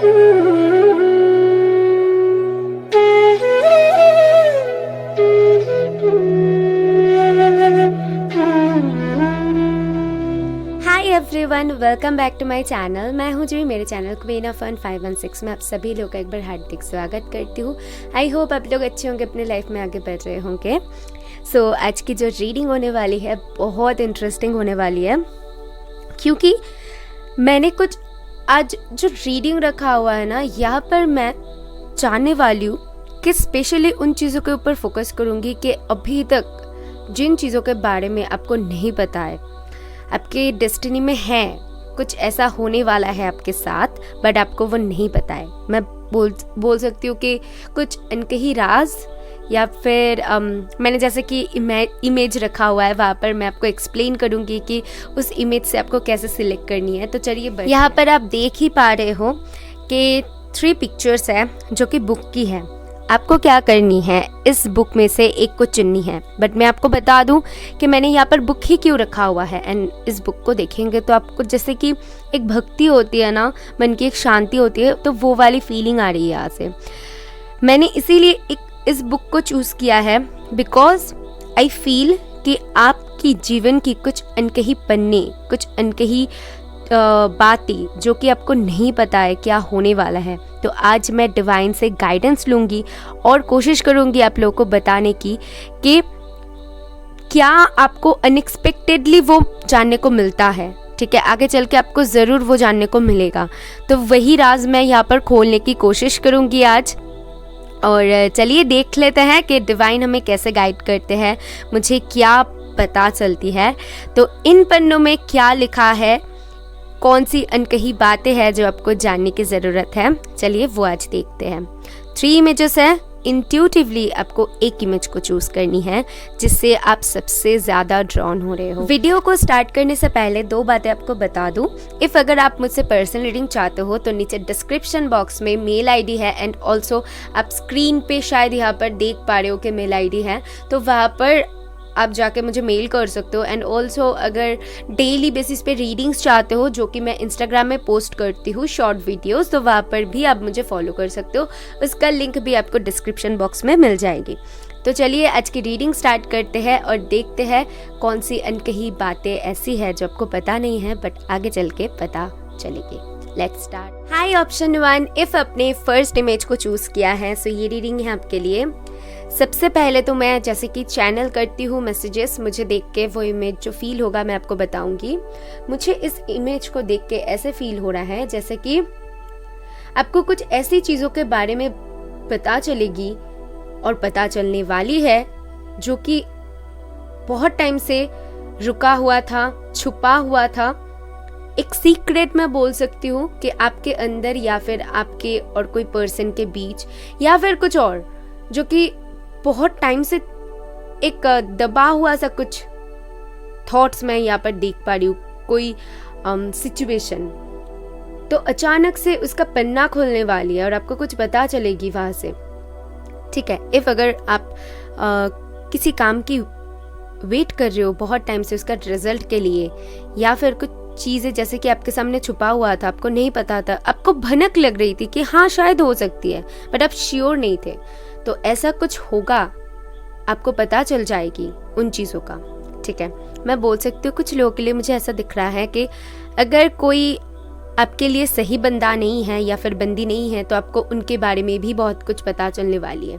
Hi everyone, welcome back to my channel. मैं हूँ जी, मेरे चैनल क्वीन ऑफ फन 516 में आप सभी लोग का एक बार हार्दिक स्वागत करती हूँ। आई होप आप लोग अच्छे होंगे, अपने लाइफ में आगे बढ़ रहे होंगे। सो आज की जो रीडिंग होने वाली है बहुत इंटरेस्टिंग होने वाली है, क्योंकि मैंने कुछ आज जो रीडिंग रखा हुआ है ना, यहाँ पर मैं जानने वाली हूँ कि स्पेशली उन चीज़ों के ऊपर फोकस करूँगी कि अभी तक जिन चीज़ों के बारे में आपको नहीं पता है, आपके डेस्टिनी में है, कुछ ऐसा होने वाला है आपके साथ, बट आपको वो नहीं पता है। मैं बोल सकती हूँ कि कुछ अनकही राज, या फिर मैंने जैसे कि इमेज रखा हुआ है, वहाँ पर मैं आपको एक्सप्लेन करूँगी कि उस इमेज से आपको कैसे सिलेक्ट करनी है। तो चलिए, यहाँ पर आप देख ही पा रहे हो कि 3 पिक्चर्स है जो कि बुक की है। आपको क्या करनी है, इस बुक में से एक को चुननी है। बट मैं आपको बता दूं कि मैंने यहाँ पर बुक ही क्यों रखा हुआ है। एंड इस बुक को देखेंगे तो आपको जैसे कि एक भक्ति होती है ना, मन की एक शांति होती है, तो वो वाली फीलिंग आ रही है यहाँ से। मैंने इसीलिए इस बुक को चूज़ किया है बिकॉज आई फील कि आपकी जीवन की कुछ अनकही पन्ने, कुछ अनकही बातें जो कि आपको नहीं पता है क्या होने वाला है। तो आज मैं डिवाइन से गाइडेंस लूँगी और कोशिश करूँगी आप लोगों को बताने की कि क्या आपको अनएक्सपेक्टेडली वो जानने को मिलता है। ठीक है, आगे चल के आपको ज़रूर वो जानने को मिलेगा। तो वही राज मैं यहाँ पर खोलने की कोशिश करूँगी आज। और चलिए देख लेते हैं कि डिवाइन हमें कैसे गाइड करते हैं, मुझे क्या पता चलती है। तो इन पन्नों में क्या लिखा है, कौन सी अनकही बातें हैं जो आपको जानने की ज़रूरत है, चलिए वो आज देखते हैं। 3 इमेजेस हैं। इंट्यूटिवली आपको एक इमेज को चूज करनी है जिससे आप सबसे ज़्यादा ड्रॉन हो रहे हो। वीडियो को स्टार्ट करने से पहले 2 बातें आपको बता दूं। इफ़ अगर आप मुझसे पर्सनल रीडिंग चाहते हो तो नीचे डिस्क्रिप्शन बॉक्स में मेल आईडी है, एंड ऑल्सो आप स्क्रीन पे शायद यहाँ पर देख पा रहे हो कि मेल आईडी है, तो वहाँ पर आप जाके मुझे मेल कर सकते हो। एंड ऑल्सो अगर डेली बेसिस पे रीडिंग्स चाहते हो, जो कि मैं इंस्टाग्राम में पोस्ट करती हूँ शॉर्ट वीडियोस, तो वहाँ पर भी आप मुझे फॉलो कर सकते हो। उसका लिंक भी आपको डिस्क्रिप्शन बॉक्स में मिल जाएगी। तो चलिए आज की रीडिंग स्टार्ट करते हैं और देखते हैं कौन सी अनकही बातें ऐसी है जो आपको पता नहीं है बट आगे चल के पता चलेगी। Let's start. Hi option 1, if आपने फर्स्ट इमेज को चूज किया है सो ये रीडिंग है आपके लिए। सबसे पहले तो मैं जैसे कि चैनल करती हूँ मैसेजेस, मुझे देख के वो इमेज जो फील होगा मैं आपको बताऊंगी। मुझे इस इमेज को देख के ऐसे फील हो रहा है जैसे कि आपको कुछ ऐसी चीज़ों के बारे में पता चलेगी और पता चलने वाली है जो कि बहुत टाइम से रुका हुआ था, छुपा हुआ था। एक सीक्रेट मैं बोल सकती हूँ कि आपके अंदर या फिर आपके और कोई पर्सन के बीच, या फिर कुछ और जो कि बहुत टाइम से एक दबा हुआ सा कुछ थॉट्स मैं यहाँ पर देख पा रही हूँ, कोई सिचुएशन। तो अचानक से उसका पन्ना खोलने वाली है और आपको कुछ पता चलेगी वहाँ से। ठीक है, इफ अगर आप किसी काम की वेट कर रहे हो बहुत टाइम से उसका रिजल्ट के लिए, या फिर कुछ चीज़ें जैसे कि आपके सामने छुपा हुआ था, आपको नहीं पता था, आपको भनक लग रही थी कि हाँ शायद हो सकती है, बट आप श्योर नहीं थे, तो ऐसा कुछ होगा, आपको पता चल जाएगी उन चीज़ों का। ठीक है, मैं बोल सकती हूँ कुछ लोगों के लिए मुझे ऐसा दिख रहा है कि अगर कोई आपके लिए सही बंदा नहीं है या फिर बंदी नहीं है तो आपको उनके बारे में भी बहुत कुछ पता चलने वाली है।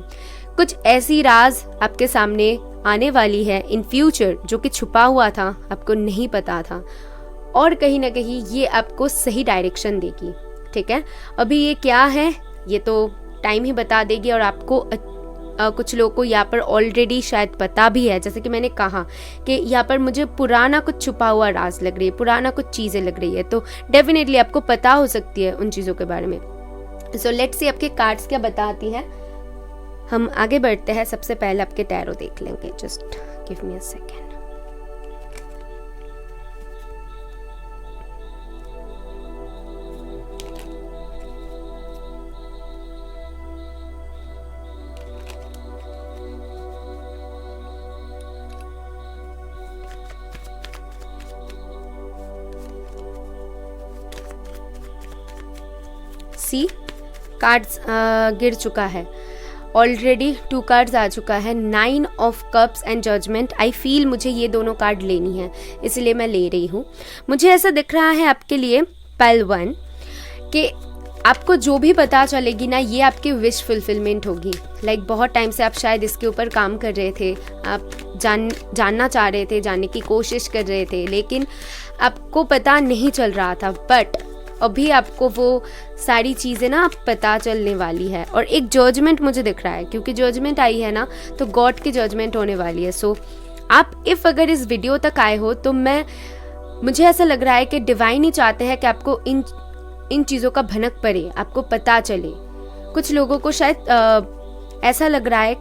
कुछ ऐसी राज आपके सामने आने वाली है इन फ्यूचर जो कि छुपा हुआ था, आपको नहीं पता था, और कहीं ना कहीं ये आपको सही डायरेक्शन देगी। ठीक है, अभी ये क्या है ये तो टाइम ही बता देगी, और आपको कुछ लोगों को यहाँ पर ऑलरेडी शायद पता भी है। जैसे कि मैंने कहा कि यहाँ पर मुझे पुराना कुछ छुपा हुआ राज लग रही है, पुराना कुछ चीज़ें लग रही है, तो डेफिनेटली आपको पता हो सकती है उन चीज़ों के बारे में। सो लेट्स सी आपके कार्ड्स क्या बताती है। हम आगे बढ़ते हैं, सबसे पहले आपके टैरो देख लेंगे। Just give me a second. See cards गिर चुका है ऑलरेडी, 2 कार्ड्स आ चुका है, 9 of cups and judgement. I feel मुझे ये दोनों कार्ड लेनी है, इसलिए मैं ले रही हूँ। मुझे ऐसा दिख रहा है आपके लिए पाइल 1 कि आपको जो भी पता चलेगी ना, ये आपकी विश फुलफिलमेंट होगी। लाइक बहुत टाइम से आप शायद इसके ऊपर काम कर रहे थे, आप जानना चाह रहे थे, जानने की कोशिश कर रहे थे, लेकिन आपको पता नहीं चल रहा था। बट अभी आपको वो सारी चीज़ें ना पता चलने वाली है। और एक जजमेंट मुझे दिख रहा है, क्योंकि जजमेंट आई है ना, तो गॉड की जजमेंट होने वाली है। सो आप अगर इस वीडियो तक आए हो तो मुझे ऐसा लग रहा है कि डिवाइन ही चाहते हैं कि आपको इन चीज़ों का भनक पड़े, आपको पता चले। कुछ लोगों को शायद ऐसा लग रहा है,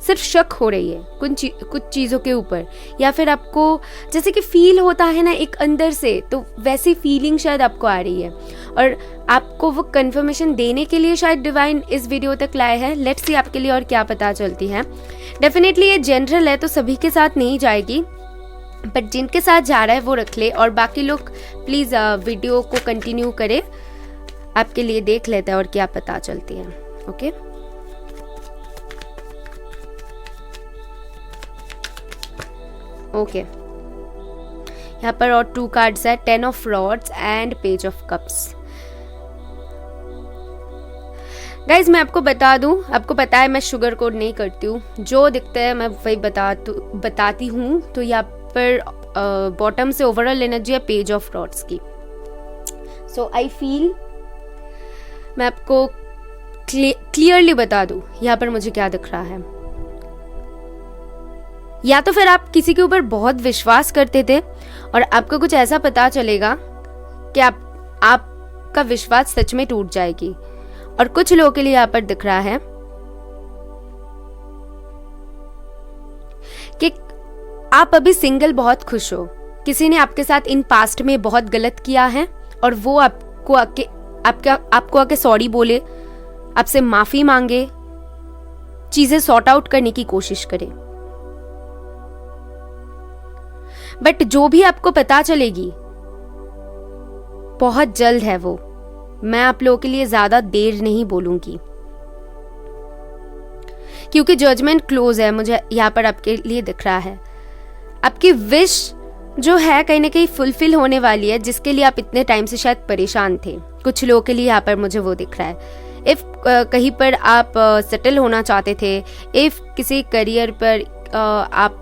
सिर्फ शक हो रही है कुछ चीज़ों के ऊपर, या फिर आपको जैसे कि फील होता है ना एक अंदर से, तो वैसी फीलिंग शायद आपको आ रही है और आपको वो कंफर्मेशन देने के लिए शायद डिवाइन इस वीडियो तक लाए हैं। लेट्स सी आपके लिए और क्या पता चलती है। डेफिनेटली ये जनरल है, तो सभी के साथ नहीं जाएगी, बट जिनके साथ जा रहा है वो रख ले, और बाकी लोग प्लीज़ वीडियो को कंटिन्यू करें, आपके लिए देख लेते हैं और क्या पता चलती है। ओके, ओके, यहाँ पर और 2 कार्ड्स है, 10 of rods and page of cups. Guys मैं आपको बता दूं, आपको पता है मैं शुगर कोड नहीं करती हूँ, जो दिखता है मैं वही बताती हूँ। तो यहाँ पर बॉटम से ओवरऑल एनर्जी है पेज ऑफ रॉड्स की। सो आई फील मैं आपको क्लियरली बता दूं यहाँ पर मुझे क्या दिख रहा है। या तो फिर आप किसी के ऊपर बहुत विश्वास करते थे और आपको कुछ ऐसा पता चलेगा कि आपका विश्वास सच में टूट जाएगी। और कुछ लोगों के लिए यहाँ पर दिख रहा है कि आप अभी सिंगल बहुत खुश हो, किसी ने आपके साथ इन पास्ट में बहुत गलत किया है और वो आपको आके सॉरी बोले, आपसे माफी मांगे, चीजें सॉर्ट आउट करने की कोशिश करे। बट जो भी आपको पता चलेगी बहुत जल्द है वो, मैं आप लोगों के लिए ज्यादा देर नहीं बोलूंगी, क्योंकि जजमेंट क्लोज है। मुझे यहाँ पर आपके लिए दिख रहा है आपकी विश जो है कहीं ना कहीं फुलफिल होने वाली है, जिसके लिए आप इतने टाइम से शायद परेशान थे। कुछ लोगों के लिए यहाँ पर मुझे वो दिख रहा है। इफ कहीं पर आप सेटल होना चाहते थे, इफ किसी करियर पर आप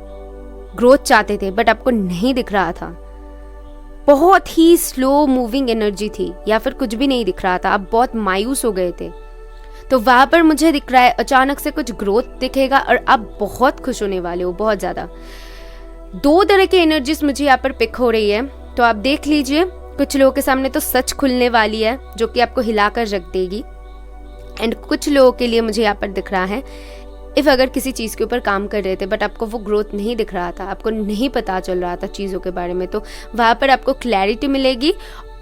ग्रोथ चाहते थे, बट आपको नहीं दिख रहा था, बहुत ही स्लो मूविंग एनर्जी थी, या फिर कुछ भी नहीं दिख रहा था, आप बहुत मायूस हो गए थे, तो वहां पर मुझे दिख रहा है अचानक से कुछ ग्रोथ दिखेगा और आप बहुत खुश होने वाले हो, बहुत ज्यादा। 2 तरह की एनर्जीज मुझे यहाँ पर पिक हो रही है, तो आप देख लीजिए। कुछ लोगों के सामने तो सच खुलने वाली है जो कि आपको हिलाकर रख देगी, एंड कुछ लोगों के लिए मुझे यहाँ पर दिख रहा है इफ अगर किसी चीज़ के ऊपर काम कर रहे थे बट आपको वो ग्रोथ नहीं दिख रहा था, आपको नहीं पता चल रहा था चीज़ों के बारे में, तो वहाँ पर आपको क्लैरिटी मिलेगी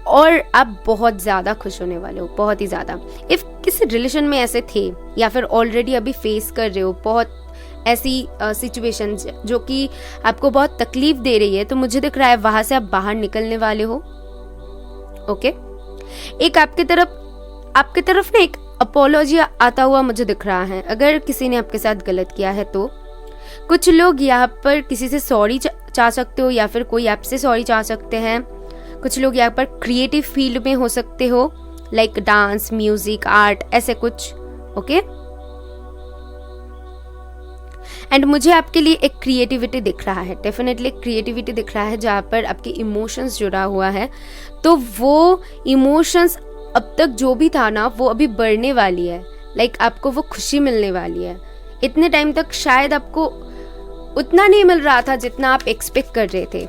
और आप बहुत ज़्यादा खुश होने वाले हो, बहुत ही ज़्यादा। इफ़ किसी रिलेशन में ऐसे थे या फिर ऑलरेडी अभी फेस कर रहे हो बहुत ऐसी सिचुएशन जो कि आपको बहुत तकलीफ दे रही है, तो मुझे दिख रहा है वहाँ से आप बाहर निकलने वाले हो। ओके, एक आपके तरफ ना एक अपोलॉजी आता हुआ मुझे दिख रहा है, अगर किसी ने आपके साथ गलत किया है तो। कुछ लोग यहाँ पर किसी से सॉरी चाह सकते हो या फिर कोई आपसे सॉरी चाह सकते हैं। कुछ लोग यहाँ पर क्रिएटिव फील्ड में हो सकते हो, लाइक डांस, म्यूजिक, आर्ट, ऐसे कुछ। ओके, एंड मुझे आपके लिए एक क्रिएटिविटी दिख रहा है, डेफिनेटली क्रिएटिविटी दिख रहा है जहाँ पर आपके इमोशंस जुड़ा हुआ है, तो वो इमोशंस अब तक जो भी था ना वो अभी बढ़ने वाली है, लाइक आपको वो खुशी मिलने वाली है। इतने टाइम तक शायद आपको उतना नहीं मिल रहा था जितना आप एक्सपेक्ट कर रहे थे,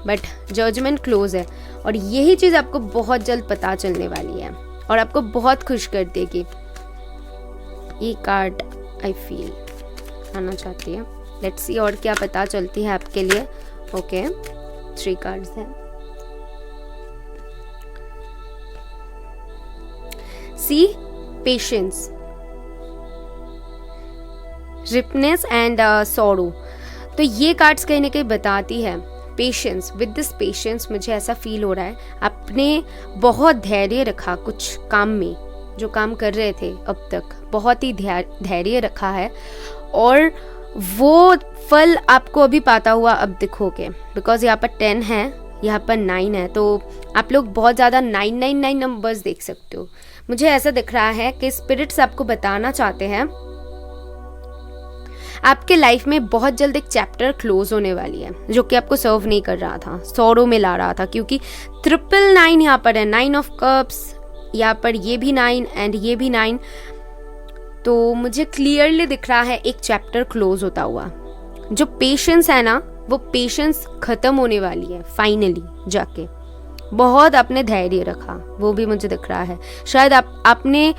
बट जजमेंट क्लोज है और यही चीज़ आपको बहुत जल्द पता चलने वाली है और आपको बहुत खुश कर देगी। ये कार्ड आई फील आना चाहती है, लेट्स सी और क्या पता चलती है आपके लिए। ओके, 3 कार्ड्स हैं। सी पेशेंस, रिपनेस एंड सॉरो। तो ये कार्ड्स कहीं ना कहीं बताती है पेशेंस, विद दिस पेशेंस मुझे ऐसा फील हो रहा है आपने बहुत धैर्य रखा कुछ काम में, जो काम कर रहे थे अब तक बहुत ही धैर्य रखा है और वो फल आपको अभी पाता हुआ अब दिखोगे। बिकॉज यहाँ पर 10 है, यहाँ पर 9 है, तो आप लोग बहुत ज़्यादा 999 नंबर्स देख सकते हो। मुझे ऐसा दिख रहा है कि स्पिरिट्स आपको बताना चाहते हैं आपके लाइफ में बहुत जल्द एक चैप्टर क्लोज होने वाली है जो कि आपको सर्व नहीं कर रहा था, सौरों में ला रहा था, क्योंकि 999 यहाँ पर है, 9 ऑफ कप्स, यहाँ पर ये भी 9 एंड ये भी 9। तो मुझे क्लियरली दिख रहा है एक चैप्टर क्लोज होता हुआ। जो पेशेंस है ना, वो पेशेंस खत्म होने वाली है फाइनली जाके। बहुत आपने धैर्य रखा, वो भी मुझे दिख रहा है। शायद आपने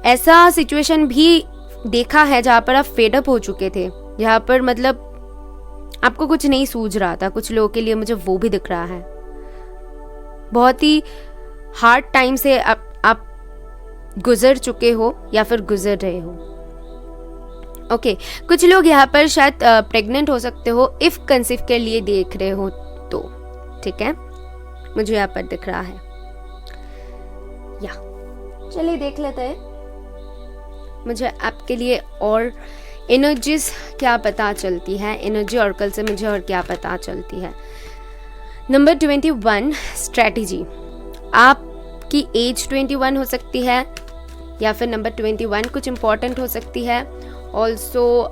ऐसा सिचुएशन भी देखा है जहाँ पर आप फेडअप हो चुके थे, जहाँ पर मतलब आपको कुछ नहीं सूझ रहा था। कुछ लोगों के लिए मुझे वो भी दिख रहा है। बहुत ही हार्ड टाइम से आप गुजर चुके हो या फिर गुजर रहे हो। ओके, कुछ लोग यहाँ पर शायद प्रेग्नेंट हो सकते हो इफ कंसीव के लिए देख रहे हो तो, ठीक है, मुझे यहाँ पर दिख रहा है। या चलिए देख लेते हैं मुझे आपके लिए और एनर्जीज क्या पता चलती है, एनर्जी ऑर्कल से मुझे और क्या पता चलती है। Number 21 strategy. आपकी एज 21 हो सकती है या फिर नंबर 21 कुछ इंपॉर्टेंट हो सकती है। ऑल्सो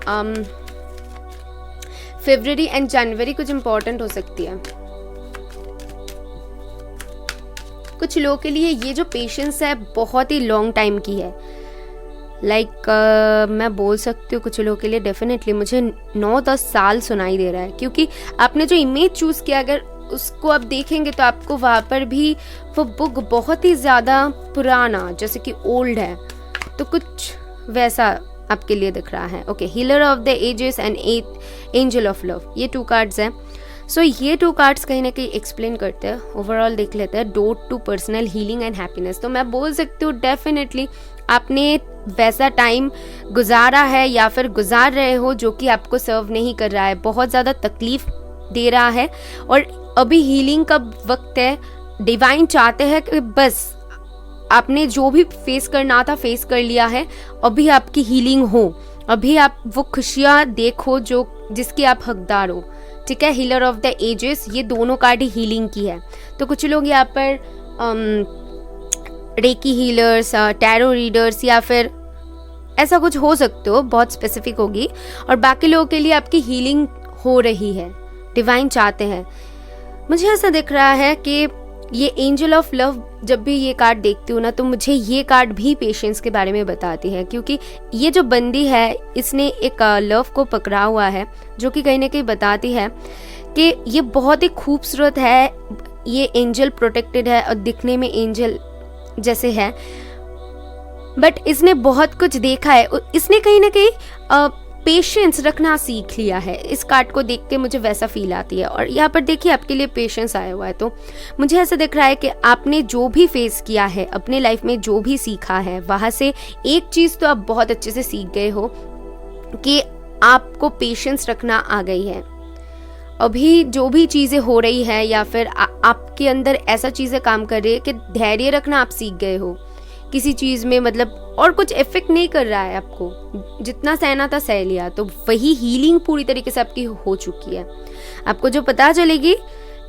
फरवरी एंड जनवरी कुछ इंपॉर्टेंट हो सकती है। कुछ लोगों के लिए ये जो पेशेंस है बहुत ही लॉन्ग टाइम की है। मैं बोल सकती हूँ कुछ लोगों के लिए डेफिनेटली मुझे 9-10 साल सुनाई दे रहा है, क्योंकि आपने जो इमेज चूज किया अगर उसको आप देखेंगे तो आपको वहाँ पर भी वो बुक बहुत ही ज़्यादा पुराना जैसे कि ओल्ड है, तो कुछ वैसा आपके लिए दिख रहा है। Okay, healer of the ages and angel of love, ये 2 कार्ड्स हैं। सो ये 2 कार्ड्स कहीं ना कहीं एक्सप्लेन करते हैं। ओवरऑल देख लेते हैं, door to personal healing and happiness. तो मैं बोल सकती हूँ डेफिनेटली आपने वैसा टाइम गुजारा है या फिर गुजार रहे हो जो कि आपको सर्व नहीं कर रहा है, बहुत ज़्यादा तकलीफ दे रहा है और अभी हीलिंग का वक्त है। डिवाइन चाहते हैं कि बस आपने जो भी फेस करना था फेस कर लिया है, अभी आपकी हीलिंग हो, अभी आप वो खुशियाँ देखो जो जिसकी आप हकदार हो, ठीक है। हीलर ऑफ द एजेस, ये दोनों कार्ड ही हीलिंग की है। तो कुछ लोग यहाँ पर रेकी हीलर्स, टैरो रीडर्स या फिर ऐसा कुछ हो सकते हो, बहुत स्पेसिफिक होगी। और बाकी लोगों के लिए आपकी हीलिंग हो रही है, डिवाइन चाहते हैं। मुझे ऐसा दिख रहा है कि ये एंजल ऑफ लव, जब भी ये कार्ड देखती हूँ ना तो मुझे ये कार्ड भी पेशेंस के बारे में बताती है, क्योंकि ये जो बंदी है इसने एक लव को पकड़ा हुआ है जो कि कहीं ना कहीं बताती है कि ये बहुत ही खूबसूरत है, ये एंजल प्रोटेक्टेड है और दिखने में एंजल जैसे है, बट इसने बहुत कुछ देखा है, इसने कहीं ना कहीं पेशेंस रखना सीख लिया है। इस कार्ड को देख के मुझे वैसा फील आती है। और यहाँ पर देखिए आपके लिए पेशेंस आया हुआ है, तो मुझे ऐसा दिख रहा है कि आपने जो भी फेस किया है अपने लाइफ में, जो भी सीखा है, वहाँ से एक चीज़ तो आप बहुत अच्छे से सीख गए हो कि आपको पेशेंस रखना आ गई है। अभी जो भी चीज़ें हो रही है या फिर आपके अंदर ऐसा चीज़ें काम कर रही है कि धैर्य रखना आप सीख गए हो किसी चीज़ में, मतलब और कुछ इफेक्ट नहीं कर रहा है आपको, जितना सहना था सह लिया। तो वही हीलिंग पूरी तरीके से आपकी हो चुकी है। आपको जो पता चलेगी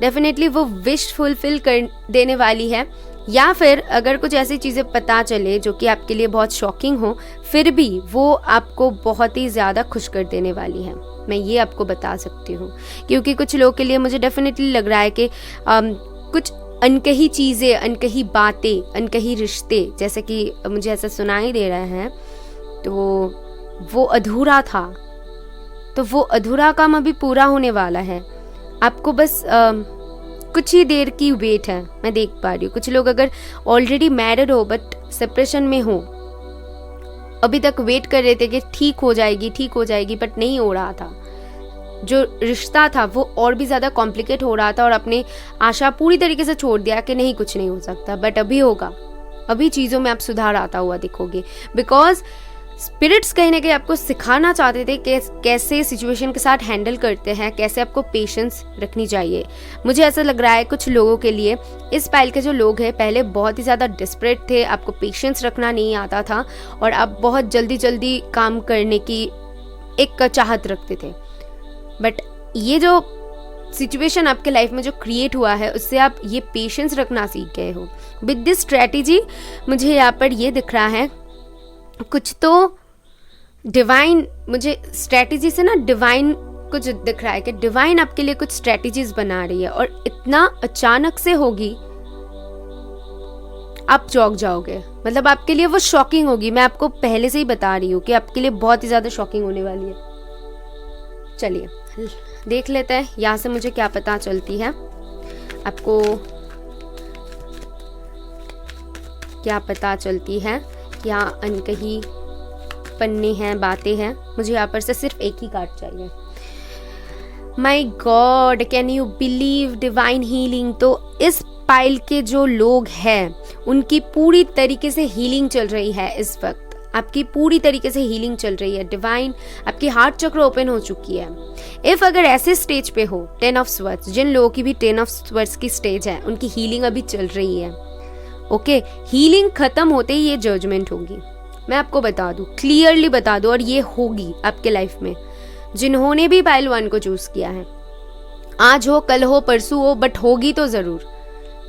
डेफिनेटली वो विश फुलफिल कर देने वाली है, या फिर अगर कुछ ऐसी चीज़ें पता चले जो कि आपके लिए बहुत शॉकिंग हो, फिर भी वो आपको बहुत ही ज़्यादा खुश कर देने वाली है। मैं ये आपको बता सकती हूँ, क्योंकि कुछ लोगों के लिए मुझे डेफिनेटली लग रहा है कि कुछ अनकही चीज़ें, अनकही बातें, अनकही रिश्ते, जैसे कि मुझे ऐसा सुनाई दे रहा है, तो वो अधूरा था, तो वो अधूरा काम अभी पूरा होने वाला है। आपको बस कुछ ही देर की वेट है, मैं देख पा रही हूँ। कुछ लोग अगर ऑलरेडी मैरिड हो बट सेपरेशन में हो, अभी तक वेट कर रहे थे कि ठीक हो जाएगी, बट नहीं हो रहा था। जो रिश्ता था वो और भी ज़्यादा कॉम्प्लिकेट हो रहा था और अपने आशा पूरी तरीके से छोड़ दिया कि नहीं कुछ नहीं हो सकता, बट अभी होगा। अभी चीज़ों में आप सुधार आता हुआ दिखोगे, बिकॉज स्पिरिट्स कहीं ना कहीं आपको सिखाना चाहते थे कि कैसे सिचुएशन के साथ हैंडल करते हैं, कैसे आपको पेशेंस रखनी चाहिए। मुझे ऐसा लग रहा है कुछ लोगों के लिए, इस पाइल के जो लोग हैं पहले बहुत ही ज़्यादा डिस्परेट थे, आपको पेशेंस रखना नहीं आता था और आप बहुत जल्दी जल्दी काम करने की एक चाहत रखते थे। बट ये जो सिचुएशन आपके लाइफ में जो क्रिएट हुआ है उससे आप ये पेशेंस रखना सीख गए हो। विद दिस स्ट्रेटेजी मुझे यहाँ पर ये दिख रहा है कुछ तो डिवाइन, मुझे स्ट्रेटेजी से ना डिवाइन कुछ दिख रहा है कि डिवाइन आपके लिए कुछ स्ट्रेटेजीज बना रही है और इतना अचानक से होगी आप चौंक जाओगे। मतलब आपके लिए वो शॉकिंग होगी, मैं आपको पहले से ही बता रही हूँ कि आपके लिए बहुत ही ज़्यादा शॉकिंग होने वाली है। चलिए देख लेते हैं यहाँ से मुझे क्या पता चलती है, आपको क्या पता चलती है। यहाँ अनकही पन्ने हैं, बातें हैं। मुझे यहाँ पर से सिर्फ एक ही कार्ड चाहिए। My God, can you believe divine healing. तो इस पाइल के जो लोग हैं उनकी पूरी तरीके से हीलिंग चल रही है इस वक्त, आपकी पूरी तरीके से हीलिंग चल रही है। डिवाइन आपकी हार्ट चक्र ओपन हो चुकी है। इफ अगर ऐसे स्टेज पे हो 10 ऑफ स्वर्ड्स, जिन लोगों की भी 10 ऑफ स्वर्ड्स की स्टेज है उनकी हीलिंग अभी चल रही है। ओके, हीलिंग खत्म होते ही ये जजमेंट होगी, मैं आपको बता दूं, क्लियरली बता दूं, और ये होगी आपके लाइफ में। जिन्होंने भी पाइल 1 को चूज किया है, आज हो, कल हो, परसों हो, बट होगी तो जरूर।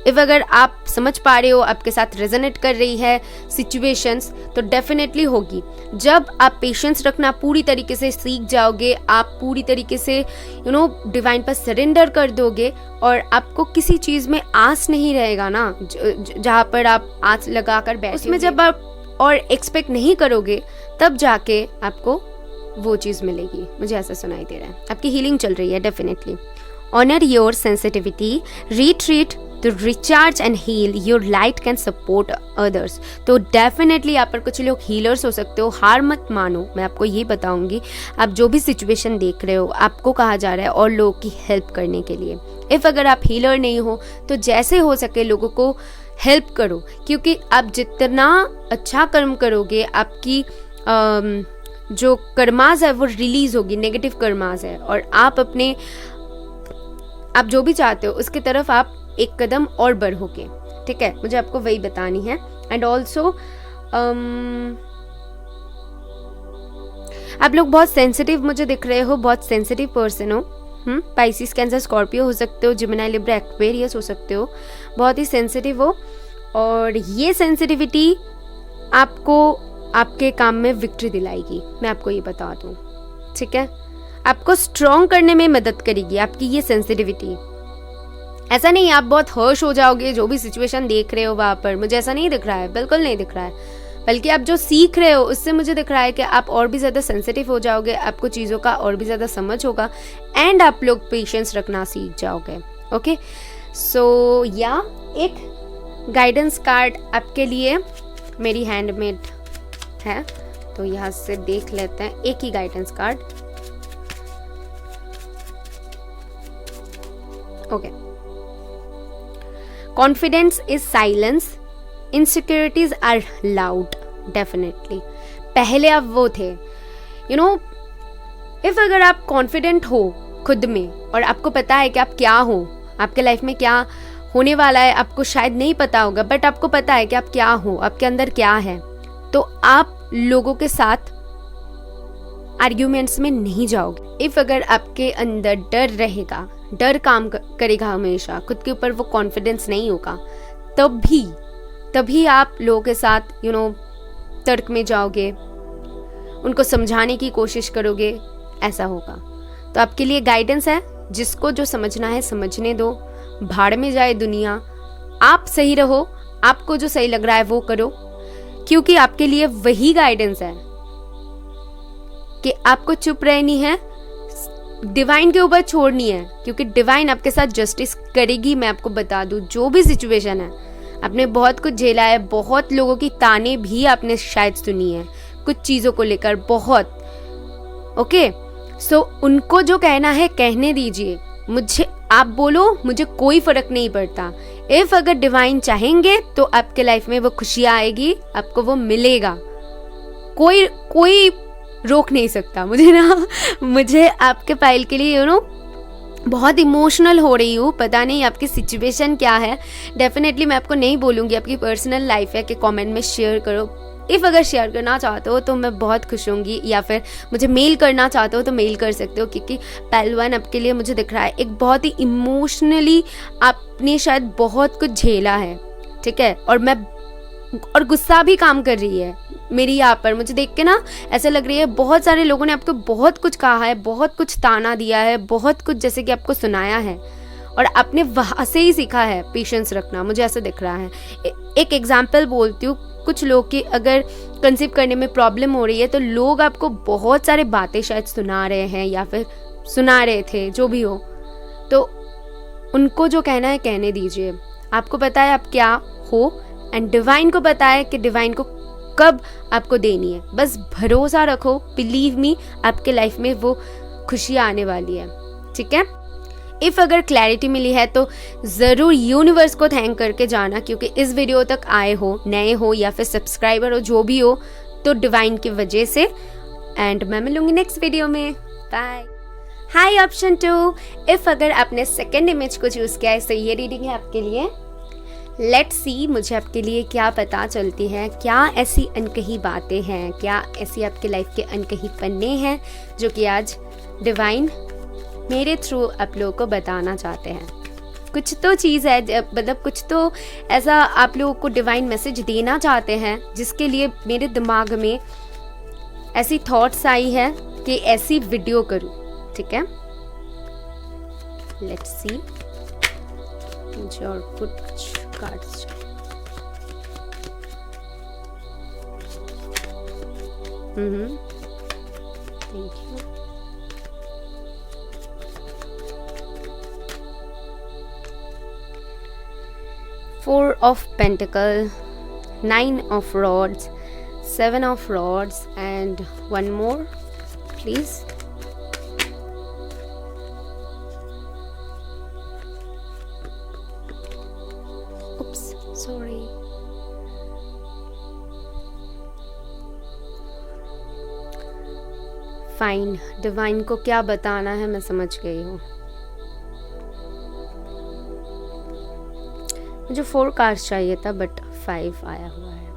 इफ अगर आप समझ पा रहे हो, आपके साथ रेजोनेट कर रही है सिचुएशंस, तो डेफिनेटली होगी। जब आप पेशेंस रखना पूरी तरीके से सीख जाओगे, आप पूरी तरीके से डिवाइन पर सरेंडर कर दोगे और आपको किसी चीज़ में आस नहीं रहेगा ना, जहाँ पर आप आस लगा कर बैठे, उसमें जब आप और एक्सपेक्ट नहीं करोगे तब जाके आपको वो चीज़ मिलेगी। मुझे ऐसा सुनाई दे रहा है, आपकी हीलिंग चल रही है definitely. Honour your sensitivity, retreat to recharge and heal, your light can support others। तो डेफिनेटली यहाँ पर कुछ लोग हीलर्स हो सकते हो, हार मत मानो, मैं आपको ये बताऊंगी। आप जो भी सिचुएशन देख रहे हो, आपको कहा जा रहा है और लोगों की हेल्प करने के लिए। इफ़ अगर आप हीलर नहीं हो तो जैसे हो सके लोगों को हेल्प करो, क्योंकि आप जितना अच्छा कर्म करोगे आपकी जो कर्माज है वो रिलीज होगी, नेगेटिव कर्माज है, और आप जो भी चाहते हो उसकी तरफ आप एक कदम और बढ़ोगे। ठीक है, मुझे आपको वही बतानी है। एंड ऑल्सो आप लोग बहुत सेंसिटिव मुझे दिख रहे हो, बहुत सेंसिटिव पर्सन हो। पाइसिस, कैंसर, स्कॉर्पियो हो सकते हो, जिमिनाई, लिब्रा, एक्वेरियस हो सकते हो, बहुत ही सेंसिटिव हो। और ये सेंसिटिविटी आपको आपके काम में विक्ट्री दिलाएगी, मैं आपको ये बता दूं। ठीक है, आपको स्ट्रॉन्ग करने में मदद करेगी आपकी ये सेंसिटिविटी। ऐसा नहीं आप बहुत हर्ष हो जाओगे जो भी सिचुएशन देख रहे हो वहाँ पर, मुझे ऐसा नहीं दिख रहा है, बिल्कुल नहीं दिख रहा है। बल्कि आप जो सीख रहे हो उससे मुझे दिख रहा है कि आप और भी ज़्यादा सेंसिटिव हो जाओगे, आपको चीज़ों का और भी ज़्यादा समझ होगा, एंड आप लोग पेशेंस रखना सीख जाओगे। ओके, सो या एक गाइडेंस कार्ड आपके लिए मेरी हैंडमेड है, तो यहाँ से देख लेते हैं एक ही guidance card. Okay, confidence is silence, insecurities are loud. Definitely पहले आप वो थे, इफ अगर आप कॉन्फिडेंट हो खुद में और आपको पता है कि आप क्या हो, आपके लाइफ में क्या होने वाला है आपको शायद नहीं पता होगा, बट आपको पता है कि आप क्या हो, आपके अंदर क्या है, तो आप लोगों के साथ आर्ग्यूमेंट्स में नहीं जाओगे। इफ अगर आपके अंदर डर रहेगा, डर काम करेगा हमेशा, खुद के ऊपर वो कॉन्फिडेंस नहीं होगा, तभी आप लोगों के साथ तर्क में जाओगे, उनको समझाने की कोशिश करोगे, ऐसा होगा। तो आपके लिए गाइडेंस है, जिसको जो समझना है समझने दो, भाड़ में जाए दुनिया, आप सही रहो, आपको जो सही लग रहा है वो करो, क्योंकि आपके लिए वही गाइडेंस है कि आपको चुप रहनी है, डिवाइन के ऊपर छोड़नी है, क्योंकि डिवाइन आपके साथ जस्टिस करेगी। मैं आपको बता दूं, जो भी सिचुएशन है, आपने बहुत कुछ झेला है, बहुत लोगों की ताने भी आपने शायद सुनी है कुछ चीज़ों को लेकर, बहुत। ओके, सो उनको जो कहना है कहने दीजिए, मुझे आप बोलो, मुझे कोई फर्क नहीं पड़ता। इफ अगर डिवाइन चाहेंगे तो आपके लाइफ में वो खुशियाँ आएगी, आपको वो मिलेगा। कोई कोई रोक नहीं सकता मुझे ना। मुझे आपके फाइल के लिए बहुत इमोशनल हो रही हूँ। पता नहीं आपकी सिचुएशन क्या है। डेफिनेटली मैं आपको नहीं बोलूँगी आपकी पर्सनल लाइफ है कि कमेंट में शेयर करो। इफ़ अगर शेयर करना चाहते हो तो मैं बहुत खुश होंगी, या फिर मुझे मेल करना चाहते हो तो मेल कर सकते हो, क्योंकि पहलवान आपके लिए मुझे दिख रहा है एक बहुत ही इमोशनली आपने शायद बहुत कुछ झेला है, ठीक है। और गुस्सा भी काम कर रही है मेरी यहाँ पर। मुझे देख के ना ऐसा लग रही है बहुत सारे लोगों ने आपको बहुत कुछ कहा है, बहुत कुछ ताना दिया है, बहुत कुछ जैसे कि आपको सुनाया है, और आपने वहाँ से ही सीखा है पेशेंस रखना। मुझे ऐसा दिख रहा है। एक एग्जाम्पल बोलती हूँ, कुछ लोग की अगर कंसीव करने में प्रॉब्लम हो रही है तो लोग आपको बहुत सारे बातें शायद सुना रहे हैं या फिर सुना रहे थे, जो भी हो, तो उनको जो कहना है कहने दीजिए। आपको पता है आप क्या हो, एंड डिवाइन को पता है कि डिवाइन को कब आपको देनी है। बस भरोसा रखो, बिलीव मी, आपके लाइफ में वो खुशी आने वाली है, ठीक है। इफ़ अगर क्लैरिटी मिली है तो ज़रूर यूनिवर्स को थैंक करके जाना, क्योंकि इस वीडियो तक आए हो, नए हो या फिर सब्सक्राइबर हो, जो भी हो, तो डिवाइन की वजह से। एंड मैं मिलूंगी नेक्स्ट वीडियो में। बाय। हाय ऑप्शन 2, इफ़ अगर आपने सेकेंड इमेज को चूज़ किया है तो ये रीडिंग है आपके लिए। लेट्स सी मुझे आपके लिए क्या पता चलती है। क्या ऐसी अनकही बातें हैं, क्या ऐसी आपके लाइफ के अनकही पन्ने हैं जो कि आज डिवाइन मेरे थ्रू आप लोगों को बताना चाहते हैं। कुछ तो चीज़ है, मतलब कुछ तो ऐसा आप लोगों को डिवाइन मैसेज देना चाहते हैं, जिसके लिए मेरे दिमाग में ऐसी थॉट्स आई है कि ऐसी वीडियो करूं, ठीक है। लेट्स सी मुझे और कुछ cards thank you. Four of Pentacles, Nine of Rods, Seven of Rods, and one more, please. Oops, sorry. Fine, divine को क्या बताना है मैं समझ गई हूँ। मुझे 4 कार्ड्स चाहिए था बट 5 आया हुआ है,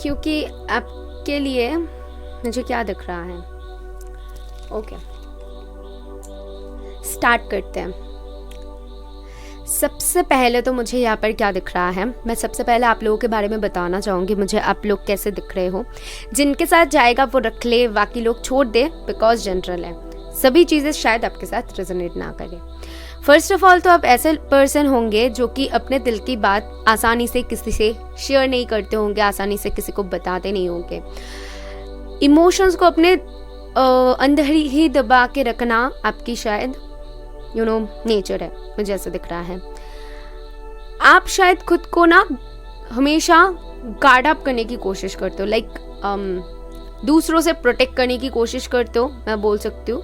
क्योंकि आपके लिए मुझे क्या दिख रहा है। ओके, स्टार्ट करते हैं। सबसे पहले तो मुझे यहाँ पर क्या दिख रहा है, मैं सबसे पहले आप लोगों के बारे में बताना चाहूँगी मुझे आप लोग कैसे दिख रहे हो। जिनके साथ जाएगा वो रख ले, बाकी लोग छोड़ दे, बिकॉज जनरल है। सभी चीज़ें शायद आपके साथ रेजोनेट ना करें। फर्स्ट ऑफ ऑल तो आप ऐसे पर्सन होंगे जो कि अपने दिल की बात आसानी से किसी से शेयर नहीं करते होंगे, आसानी से किसी को बताते नहीं होंगे। इमोशंस को अपने अंदर ही दबा के रखना आपकी शायद नेचर है, मुझे ऐसा दिख रहा है। आप शायद खुद को ना हमेशा गार्ड अप करने की कोशिश करते हो, लाइक दूसरों से प्रोटेक्ट करने की कोशिश करते हो, मैं बोल सकती हूँ।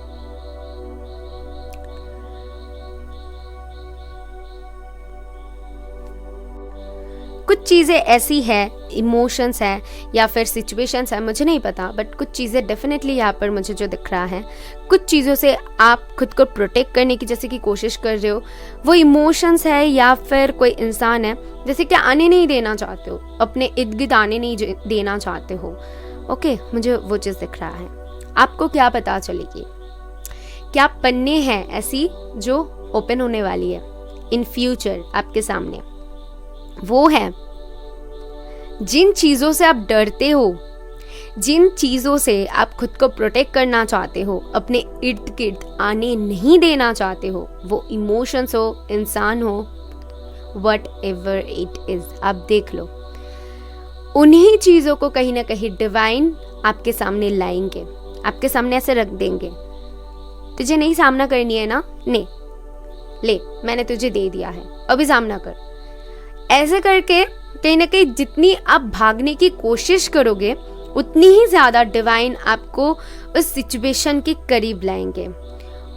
कुछ चीज़ें ऐसी है, इमोशंस है या फिर सिचुएशंस है, मुझे नहीं पता, बट कुछ चीज़ें डेफिनेटली यहाँ पर मुझे जो दिख रहा है, कुछ चीज़ों से आप खुद को प्रोटेक्ट करने की जैसे कि कोशिश कर रहे हो। वो इमोशंस है या फिर कोई इंसान है जैसे कि आने नहीं देना चाहते हो, अपने इर्द गिर्द आने नहीं देना चाहते हो। ओके, मुझे वो चीज़ दिख रहा है। आपको क्या पता चलेगी, क्या पन्ने हैं ऐसी जो ओपन होने वाली है इन फ्यूचर आपके सामने। वो है जिन चीज़ों से आप डरते हो, जिन चीज़ों से आप खुद को प्रोटेक्ट करना चाहते हो, अपने इर्द गिर्द आने नहीं देना चाहते हो, वो इमोशंस हो, इंसान हो, वट एवर इट इज़, आप देख लो। उन्हीं चीज़ों को कहीं ना कहीं डिवाइन आपके सामने लाएंगे, आपके सामने ऐसे रख देंगे। तुझे नहीं सामना करनी है ना, ले मैंने तुझे दे दिया है, अभी सामना कर। ऐसे करके कहीं ना कहीं जितनी आप भागने की कोशिश करोगे उतनी ही ज़्यादा डिवाइन आपको उस सिचुएशन के करीब लाएंगे,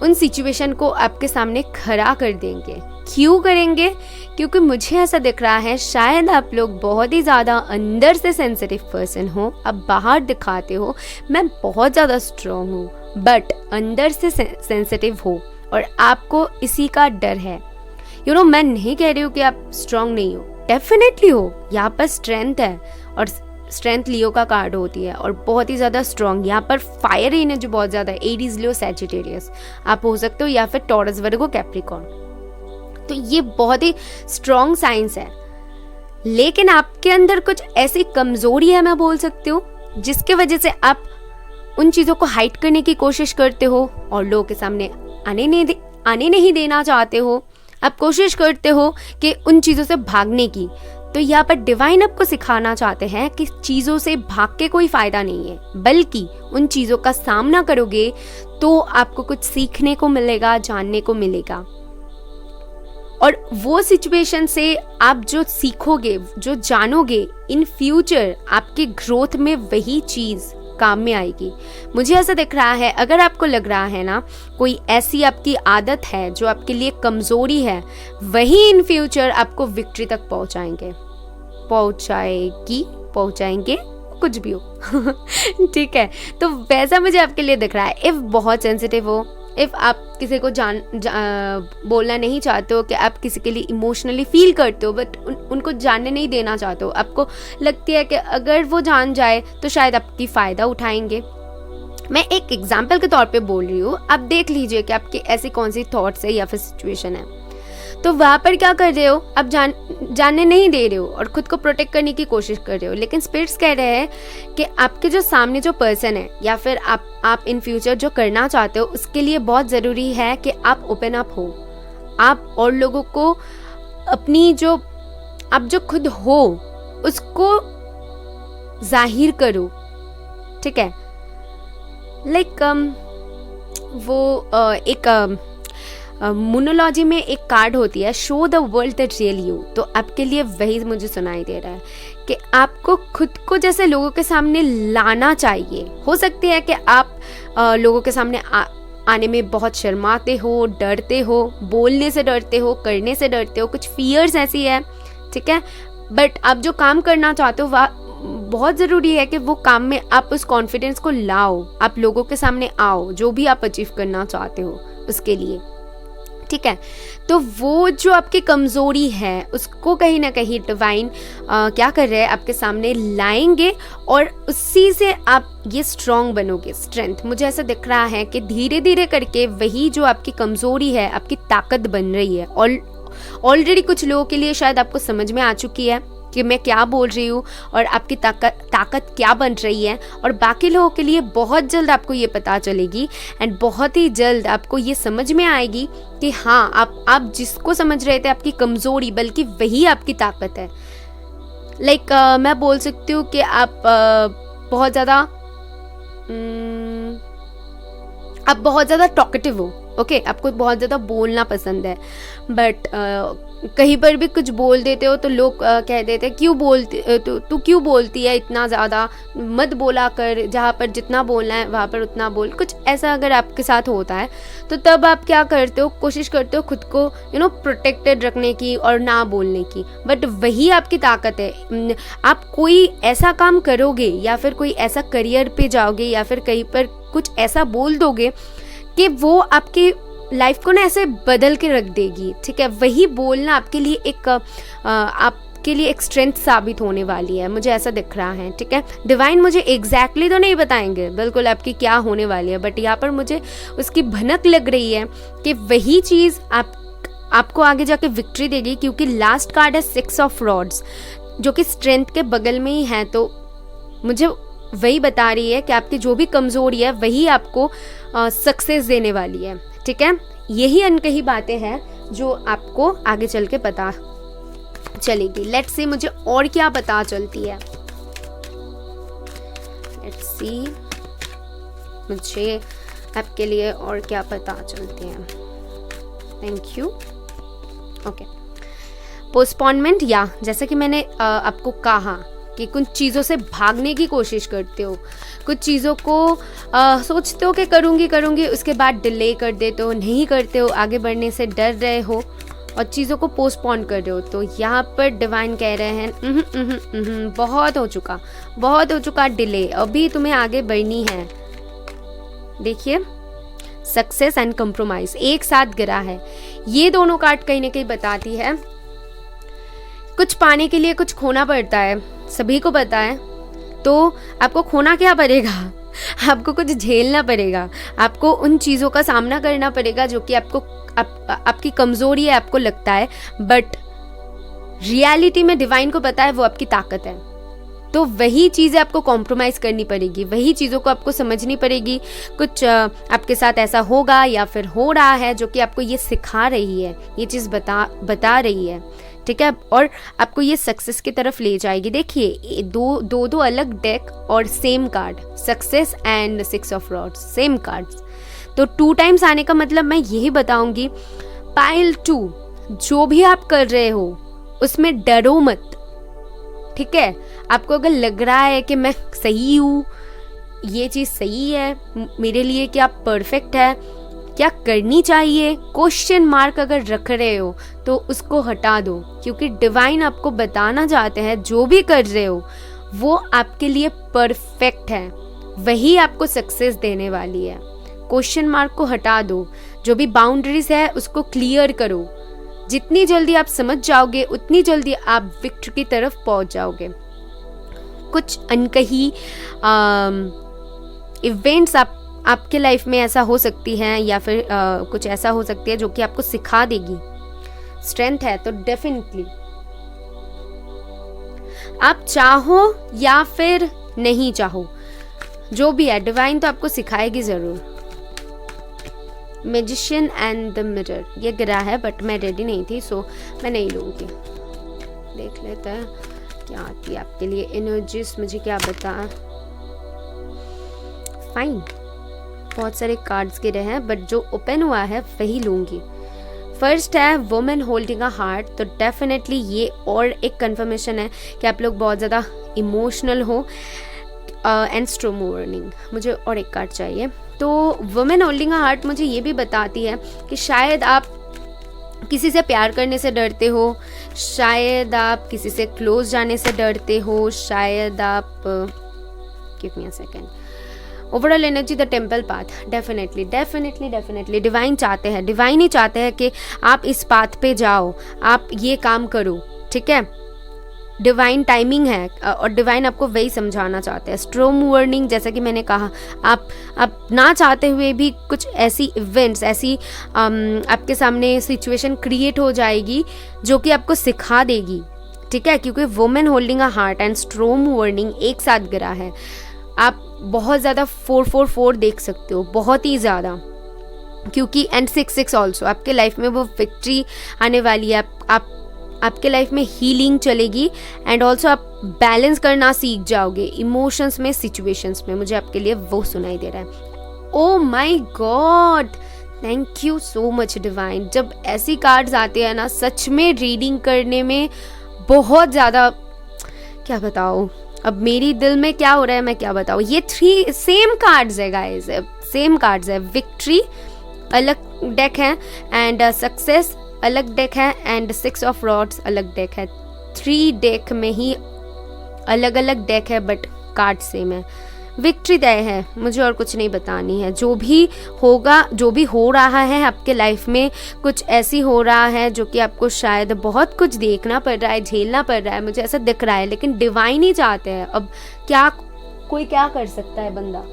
उन सिचुएशन को आपके सामने खड़ा कर देंगे क्यों करेंगे? क्योंकि मुझे ऐसा दिख रहा है शायद आप लोग बहुत ही ज़्यादा अंदर से सेंसिटिव पर्सन हो। आप बाहर दिखाते हो मैं बहुत ज़्यादा स्ट्रॉन्ग हूँ, बट अंदर से सेंसिटिव हो और आपको इसी का डर है। मैं नहीं कह रही हूँ कि आप स्ट्रॉन्ग नहीं हो, डेफिनेटली हो। यहाँ पर स्ट्रेंथ है और स्ट्रेंथ लियो का कार्ड होती है और बहुत ही ज़्यादा स्ट्रॉन्ग। यहाँ पर फायर एनर्जी बहुत ज़्यादा है, एरीज, लियो, सैजिटेरियस आप हो सकते हो, या फिर टॉरस, वर्गो, कैप्रिकॉर्न। तो ये बहुत ही स्ट्रॉन्ग साइंस है, लेकिन आपके अंदर कुछ ऐसी कमजोरी है, मैं बोल सकती हूँ, जिसके वजह से आप उन चीज़ों को हाइड करने की कोशिश करते हो और लोगों के सामने आने नहीं देना चाहते हो। आप कोशिश करते हो कि उन चीज़ों से भागने की। तो यहाँ पर डिवाइन आपको सिखाना चाहते हैं कि चीज़ों से भाग के कोई फायदा नहीं है, बल्कि उन चीज़ों का सामना करोगे तो आपको कुछ सीखने को मिलेगा, जानने को मिलेगा। और वो सिचुएशन से आप जो सीखोगे, जो जानोगे, इन फ्यूचर आपके ग्रोथ में वही चीज़ काम में आएगी। मुझे ऐसा दिख रहा है, अगर आपको लग रहा है ना कोई ऐसी आपकी आदत है जो आपके लिए कमजोरी है, वही इन फ्यूचर आपको विक्ट्री तक पहुंचाएंगे, कुछ भी हो ठीक है। तो वैसा मुझे आपके लिए दिख रहा है। इफ बहुत सेंसिटिव हो, इफ आप किसी को बोलना नहीं चाहते हो कि आप किसी के लिए इमोशनली फील करते हो, बट उनको जानने नहीं देना चाहते हो, आपको लगती है कि अगर वो जान जाए तो शायद आपकी फ़ायदा उठाएंगे। मैं एक एग्जाम्पल के तौर पे बोल रही हूँ, आप देख लीजिए कि आपकी ऐसी कौन सी थॉट्स है या फिर सिचुएशन है। तो वहाँ पर क्या कर रहे हो, आप जानने नहीं दे रहे हो और खुद को प्रोटेक्ट करने की कोशिश कर रहे हो। लेकिन स्पिरिट्स कह रहे हैं कि आपके जो सामने जो पर्सन है या फिर आप इन फ्यूचर जो करना चाहते हो, उसके लिए बहुत ज़रूरी है कि आप ओपन अप हो। आप और लोगों को अपनी आप जो खुद हो उसको जाहिर करो, ठीक है। लाइक एक मोनोलॉजी में एक कार्ड होती है, show the world the real you. तो आपके लिए वही मुझे सुनाई दे रहा है कि आपको खुद को जैसे लोगों के सामने लाना चाहिए। हो सकती है कि आप लोगों के सामने आने में बहुत शर्माते हो, डरते हो, बोलने से डरते हो, करने से डरते हो, कुछ फियर्स ऐसी है, ठीक है। बट आप जो काम करना चाहते हो वह बहुत ज़रूरी है कि वो काम में आप उस कॉन्फिडेंस को लाओ, आप लोगों के सामने आओ, जो भी आप अचीव करना चाहते हो उसके लिए, ठीक है। तो वो जो आपकी कमज़ोरी है उसको कहीं ना कहीं डिवाइन क्या कर रहे हैं, आपके सामने लाएंगे और उसी से आप ये स्ट्रॉन्ग बनोगे। स्ट्रेंथ मुझे ऐसा दिख रहा है कि धीरे धीरे करके वही जो आपकी कमज़ोरी है आपकी ताकत बन रही है। ऑलरेडी कुछ लोगों के लिए शायद आपको समझ में आ चुकी है कि मैं क्या बोल रही हूँ और आपकी ताकत क्या बन रही है, और बाकी लोगों के लिए बहुत जल्द आपको ये पता चलेगी एंड बहुत ही जल्द आपको ये समझ में आएगी कि हाँ, आप जिसको समझ रहे थे आपकी कमज़ोरी, बल्कि वही आपकी ताकत है। लाइक मैं बोल सकती हूँ कि आप बहुत ज़्यादा टॉकेटिव हो, ओके। आपको बहुत ज़्यादा बोलना पसंद है, बट कहीं पर भी कुछ बोल देते हो तो लोग कह देते हैं तू क्यों बोलती है इतना ज़्यादा, मत बोला कर, जहाँ पर जितना बोलना है वहाँ पर उतना बोल। कुछ ऐसा अगर आपके साथ होता है तो तब आप क्या करते हो, कोशिश करते हो खुद को प्रोटेक्टेड रखने की और ना बोलने की, बट वही आपकी ताकत है। आप कोई ऐसा काम करोगे या फिर कोई ऐसा करियर पे जाओगे या फिर कहीं पर कुछ ऐसा बोल दोगे कि वो आपकी लाइफ को ना ऐसे बदल के रख देगी, ठीक है। वही बोलना आपके लिए एक स्ट्रेंथ साबित होने वाली है, मुझे ऐसा दिख रहा है, ठीक है। डिवाइन मुझे एग्जैक्टली तो नहीं बताएंगे बिल्कुल आपकी क्या होने वाली है, बट यहाँ पर मुझे उसकी भनक लग रही है कि वही चीज़ आपको आगे जाके विक्ट्री देगी, क्योंकि लास्ट कार्ड है 6 ऑफ रॉड्स जो कि स्ट्रेंथ के बगल में ही है। तो मुझे वही बता रही है कि आपकी जो भी कमज़ोरी है वही आपको सक्सेस देने वाली है, ठीक है। यही अनकही बातें हैं जो आपको आगे चल के पता चलेगी। लेट्स सी मुझे और क्या पता चलती है, लेट्स सी मुझे आपके लिए और क्या पता चलती है। Thank you. ओके, पोस्टपोनमेंट, या जैसे कि मैंने आपको कहा कि कुछ चीज़ों से भागने की कोशिश करते हो, कुछ चीज़ों को सोचते हो कि करूँगी, उसके बाद डिले कर देते हो, नहीं करते हो, आगे बढ़ने से डर रहे हो, और चीज़ों को पोस्टपोन कर रहे हो, तो यहाँ पर डिवाइन कह रहे हैं बहुत हो चुका डिले, अभी तुम्हें आगे बढ़नी है। देखिए, सक्सेस एंड कंप्रोमाइज एक साथ गिरा है। ये दोनों कार्ड कहीं ना कहीं बताती है कुछ पाने के लिए कुछ खोना पड़ता है, सभी को पता है। तो आपको खोना क्या पड़ेगा? आपको कुछ झेलना पड़ेगा, आपको उन चीज़ों का सामना करना पड़ेगा जो कि आपकी कमज़ोरी है, आपको लगता है, बट रियलिटी में डिवाइन को पता है वो आपकी ताकत है। तो वही चीज़ें आपको कॉम्प्रोमाइज़ करनी पड़ेगी, वही चीज़ों को आपको समझनी पड़ेगी। कुछ आपके साथ ऐसा होगा या फिर हो रहा है जो कि आपको ये सिखा रही है, ये चीज़ बता रही है, ठीक है, और आपको ये सक्सेस की तरफ ले जाएगी। देखिए, दो अलग डेक और same card, success and 6 of rods, same cards. तो 2 टाइम्स आने का मतलब मैं यही बताऊंगी, पाइल 2 जो भी आप कर रहे हो उसमें डरो मत, ठीक है। आपको अगर लग रहा है कि मैं सही हूँ, ये चीज़ सही है मेरे लिए, क्या परफेक्ट है, क्या करनी चाहिए, क्वेश्चन मार्क अगर रख रहे हो तो उसको हटा दो, क्योंकि डिवाइन आपको बताना चाहते हैं जो भी कर रहे हो वो आपके लिए परफेक्ट है, वही आपको सक्सेस देने वाली है। क्वेश्चन मार्क को हटा दो, जो भी बाउंड्रीज है उसको क्लियर करो। जितनी जल्दी आप समझ जाओगे उतनी जल्दी आप विक्ट्री की तरफ पहुंच जाओगे। कुछ अनकही इवेंट्स आपके लाइफ में ऐसा हो सकती हैं, या फिर कुछ ऐसा हो सकती है जो कि आपको सिखा देगी। स्ट्रेंथ है तो डेफिनेटली आप चाहो या फिर नहीं चाहो, जो भी है डिवाइन तो आपको सिखाएगी जरूर। मैजिशियन एंड द मिरर ये गिरा है, बट मैं रेडी नहीं थी, सो मैं नहीं लूँगी। देख लेते हैं क्या आती है आपके लिए एनर्जीज, मुझे क्या बता। फाइन, बहुत सारे कार्ड्स गिरे हैं, बट जो ओपन हुआ है वही लूँगी। फर्स्ट है वुमेन होल्डिंग अ हार्ट, तो डेफिनेटली ये और एक कंफर्मेशन है कि आप लोग बहुत ज़्यादा इमोशनल हो। एंड स्ट्रोम वार्निंग, मुझे और एक कार्ड चाहिए। तो वुमेन होल्डिंग अ हार्ट मुझे ये भी बताती है कि शायद आप किसी से प्यार करने से डरते हो, शायद आप किसी से क्लोज जाने से डरते हो, शायद आप give me a second. Overall energy the temple path, definitely divine चाहते हैं, डिवाइन ही चाहते हैं कि आप इस पाथ पे जाओ, आप ये काम करो, ठीक है। डिवाइन टाइमिंग है और डिवाइन आपको वही समझाना चाहते हैं। स्ट्रोम वार्निंग, जैसा कि मैंने कहा, आप ना चाहते हुए भी कुछ ऐसी इवेंट्स, ऐसी आपके सामने सिचुएशन क्रिएट हो जाएगी जो कि आपको सिखा देगी, ठीक है, क्योंकि women holding a heart and स्ट्रोम warning एक साथ गिरा है। आप बहुत ज़्यादा 444 देख सकते हो, बहुत ही ज़्यादा, क्योंकि एंड 66 ऑल्सो आपके लाइफ में वो विक्ट्री आने वाली है। आपके लाइफ में हीलिंग चलेगी एंड ऑल्सो आप बैलेंस करना सीख जाओगे इमोशंस में, सिचुएशंस में। मुझे आपके लिए वो सुनाई दे रहा है। Oh my god, thank you so much divine. जब ऐसी कार्ड्स आते हैं ना, सच में रीडिंग करने में बहुत ज़्यादा, क्या बताओ अब मेरी दिल में क्या हो रहा है मैं क्या बताऊँ। ये 3 सेम कार्ड्स है गाइस, सेम कार्ड्स है। विक्ट्री अलग डेक है एंड सक्सेस अलग डेक है एंड 6 ऑफ रॉड्स अलग डेक है। 3 डेक में ही अलग अलग डेक है, बट कार्ड सेम है। विक्ट्री तय है, मुझे और कुछ नहीं बतानी है। जो भी होगा, जो भी हो रहा है आपके लाइफ में, कुछ ऐसी हो रहा है जो कि आपको शायद बहुत कुछ देखना पड़ रहा है, झेलना पड़ रहा है, मुझे ऐसा दिख रहा है, लेकिन डिवाइन ही चाहते हैं। अब कोई क्या कर सकता है बंदा।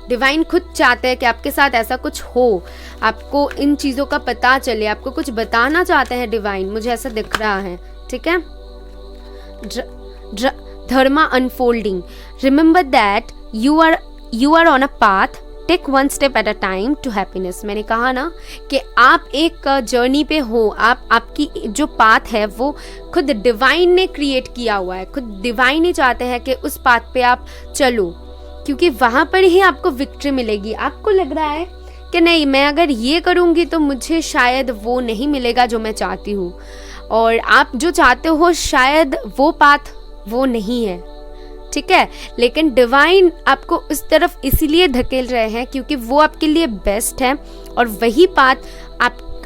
डिवाइन खुद चाहते हैं कि आपके साथ ऐसा कुछ हो, आपको इन चीज़ों का पता चले, आपको कुछ बताना चाहते हैं डिवाइन, मुझे ऐसा दिख रहा है, ठीक है। Dharma unfolding, remember that you are on a path, take 1 step at a time to happiness. मैंने कहा ना कि आप एक जर्नी पे हो, आपकी जो पाथ है वो खुद डिवाइन ने क्रिएट किया हुआ है, खुद डिवाइन ही चाहते हैं कि उस पाथ पे आप चलो, क्योंकि वहाँ पर ही आपको विक्ट्री मिलेगी। आपको लग रहा है कि नहीं, मैं अगर ये करूँगी तो मुझे शायद वो नहीं मिलेगा जो मैं चाहती हूँ, और आप जो चाहते हो शायद वो पाथ वो नहीं है, ठीक है। लेकिन डिवाइन आपको उस तरफ इसीलिए धकेल रहे हैं क्योंकि वो आपके लिए बेस्ट है, और वही पाथ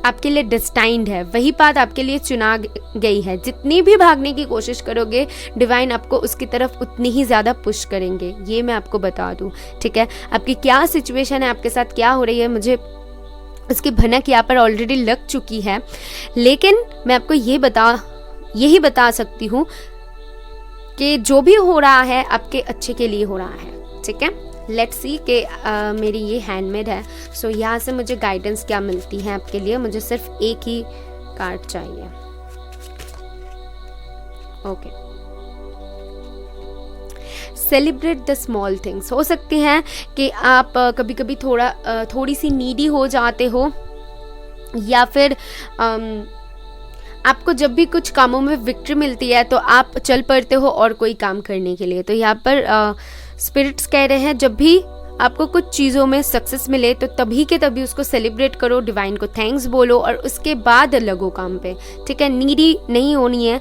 आपके लिए डिस्टाइंड है, वही पाथ आपके लिए चुना गई है। जितनी भी भागने की कोशिश करोगे, डिवाइन आपको उसकी तरफ उतनी ही ज़्यादा पुश करेंगे, ये मैं आपको बता दूँ, ठीक है। आपकी क्या सिचुएशन है, आपके साथ क्या हो रही है, मुझे उसकी भनक यहाँ पर ऑलरेडी लग चुकी है, लेकिन मैं आपको यही बता सकती हूँ कि जो भी हो रहा है आपके अच्छे के लिए हो रहा है, ठीक है। लेट्स सी कि मेरी ये हैंडमेड है, सो यहाँ से मुझे गाइडेंस क्या मिलती है आपके लिए। मुझे सिर्फ एक ही कार्ड चाहिए, okay. Celebrate the small things. हो सकती हैं कि आप कभी कभी थोड़ी सी नीडी हो जाते हो, या फिर आपको जब भी कुछ कामों में विक्ट्री मिलती है तो आप चल पड़ते हो और कोई काम करने के लिए। तो यहाँ पर स्पिरिट्स कह रहे हैं, जब भी आपको कुछ चीज़ों में सक्सेस मिले तो तभी के तभी उसको सेलिब्रेट करो, डिवाइन को थैंक्स बोलो और उसके बाद लगो काम पे, ठीक है। नीडी नहीं होनी है,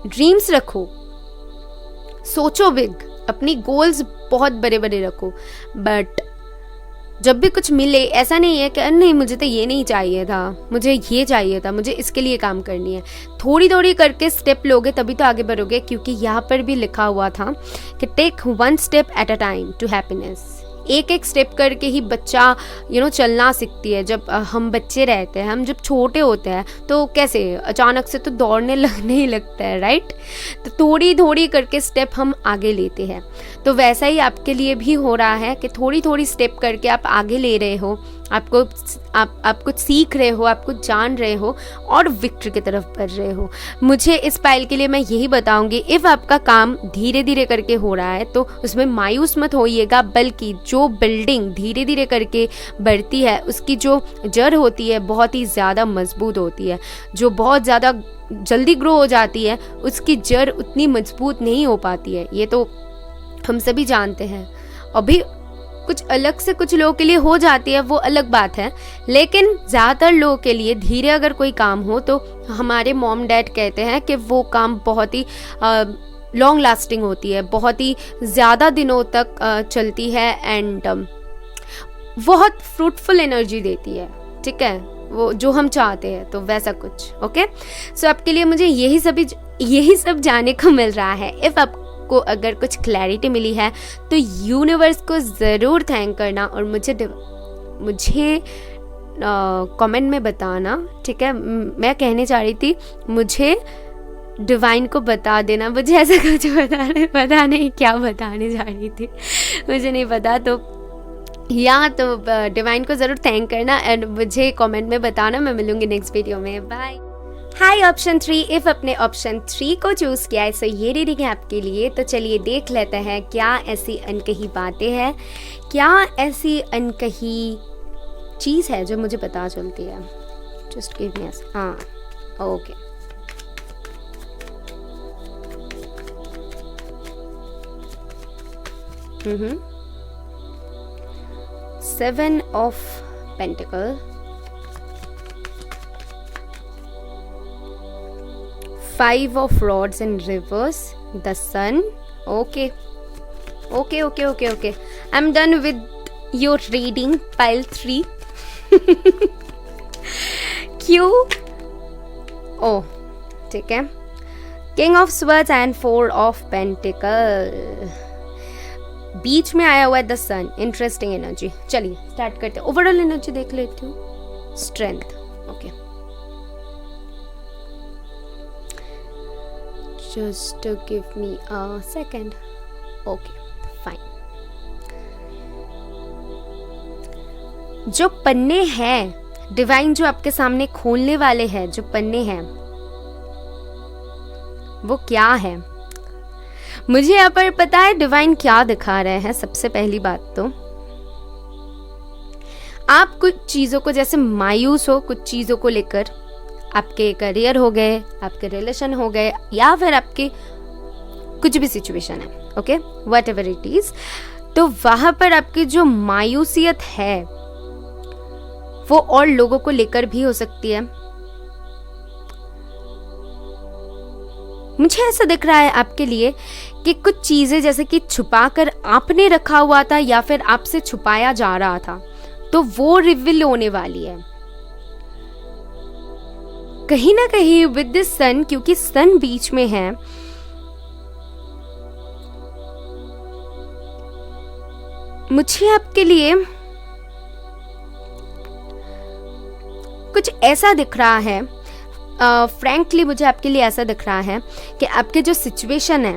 ड्रीम्स रखो, सोचो बिग, अपनी गोल्स बहुत बड़े बड़े रखो, बट जब भी कुछ मिले ऐसा नहीं है कि नहीं मुझे तो ये नहीं चाहिए था, मुझे ये चाहिए था, मुझे इसके लिए काम करनी है। थोड़ी थोड़ी करके स्टेप लोगे तभी तो आगे बढ़ोगे, क्योंकि यहाँ पर भी लिखा हुआ था कि take 1 step at a time to happiness. एक एक स्टेप करके ही बच्चा चलना सीखती है। जब हम बच्चे रहते हैं, हम जब छोटे होते हैं तो कैसे अचानक से तो दौड़ने लगने ही लगता है, राइट। तो थोड़ी थोड़ी करके स्टेप हम आगे लेते हैं, तो वैसा ही आपके लिए भी हो रहा है कि थोड़ी थोड़ी स्टेप करके आप आगे ले रहे हो, आप कुछ सीख रहे हो, आप कुछ जान रहे हो और विक्ट्री की तरफ बढ़ रहे हो। मुझे इस पाइल के लिए मैं यही बताऊंगी, इफ़ आपका काम धीरे धीरे करके हो रहा है तो उसमें मायूस मत होइएगा, बल्कि जो बिल्डिंग धीरे धीरे करके बढ़ती है उसकी जो जड़ होती है बहुत ही ज़्यादा मजबूत होती है। जो बहुत ज़्यादा जल्दी ग्रो हो जाती है उसकी जड़ उतनी मजबूत नहीं हो पाती है, ये तो हम सभी जानते हैं। अभी कुछ अलग से कुछ लोगों के लिए हो जाती है, वो अलग बात है, लेकिन ज़्यादातर लोगों के लिए धीरे अगर कोई काम हो तो हमारे मॉम डैड कहते हैं कि वो काम बहुत ही लॉन्ग लास्टिंग होती है, बहुत ही ज़्यादा दिनों तक चलती है एंड बहुत फ्रूटफुल एनर्जी देती है, ठीक है, वो जो हम चाहते हैं। तो वैसा कुछ, ओके। सो आपके लिए मुझे यही सब जानने को मिल रहा है। इफ़ आपको अगर कुछ क्लैरिटी मिली है तो यूनिवर्स को ज़रूर थैंक करना और मुझे कमेंट में बताना, ठीक है। मैं कहने चाह रही थी मुझे डिवाइन को बता देना, मुझे ऐसा कुछ पता नहीं क्या बताने जा रही थी, मुझे नहीं पता। तो तो डिवाइन को ज़रूर थैंक करना एंड मुझे कमेंट में बताना। मैं मिलूंगी नेक्स्ट वीडियो में, बाय। हाय ऑप्शन 3, इफ़ अपने ऑप्शन 3 को चूज़ किया है, सो ये रीडिंग है आपके लिए। तो चलिए देख लेते हैं क्या ऐसी अनकही बातें हैं, क्या ऐसी अनकही चीज़ है जो मुझे पता चलती है। जस्ट गिव मी हाँ, okay. Seven of Pentacles, 5 of Rods in reverse, the Sun. Okay. I'm done with your reading, pile 3. क्यों? Oh, ठीक है। King of Swords and 4 of Pentacles. बीच में आया हुआ है द सन, इंटरेस्टिंग एनर्जी। चलिए स्टार्ट करते हैं, ओवरऑल एनर्जी देख लेती हूँ। Strength, okay. Just give me a second, okay fine. जो पन्ने हैं डिवाइन जो आपके सामने खोलने वाले हैं, जो पन्ने हैं वो क्या है, मुझे यहाँ पर पता है डिवाइन क्या दिखा रहे हैं। सबसे पहली बात तो आप कुछ चीज़ों को जैसे मायूस हो, कुछ चीज़ों को लेकर, आपके करियर हो गए, आपके रिलेशन हो गए, या फिर आपके कुछ भी सिचुएशन है, okay, what ever it is. तो वहाँ पर आपकी जो मायूसियत है वो और लोगों को लेकर भी हो सकती है। मुझे ऐसा दिख रहा है आपके लिए कि कुछ चीज़ें जैसे कि छुपा कर आपने रखा हुआ था या फिर आपसे छुपाया जा रहा था, तो वो रिवील होने वाली है। कहीं ना कहीं विद दिस सन, क्योंकि सन बीच में है, मुझे आपके लिए कुछ ऐसा दिख रहा है, फ्रैंकली मुझे आपके लिए ऐसा दिख रहा है कि आपके जो सिचुएशन है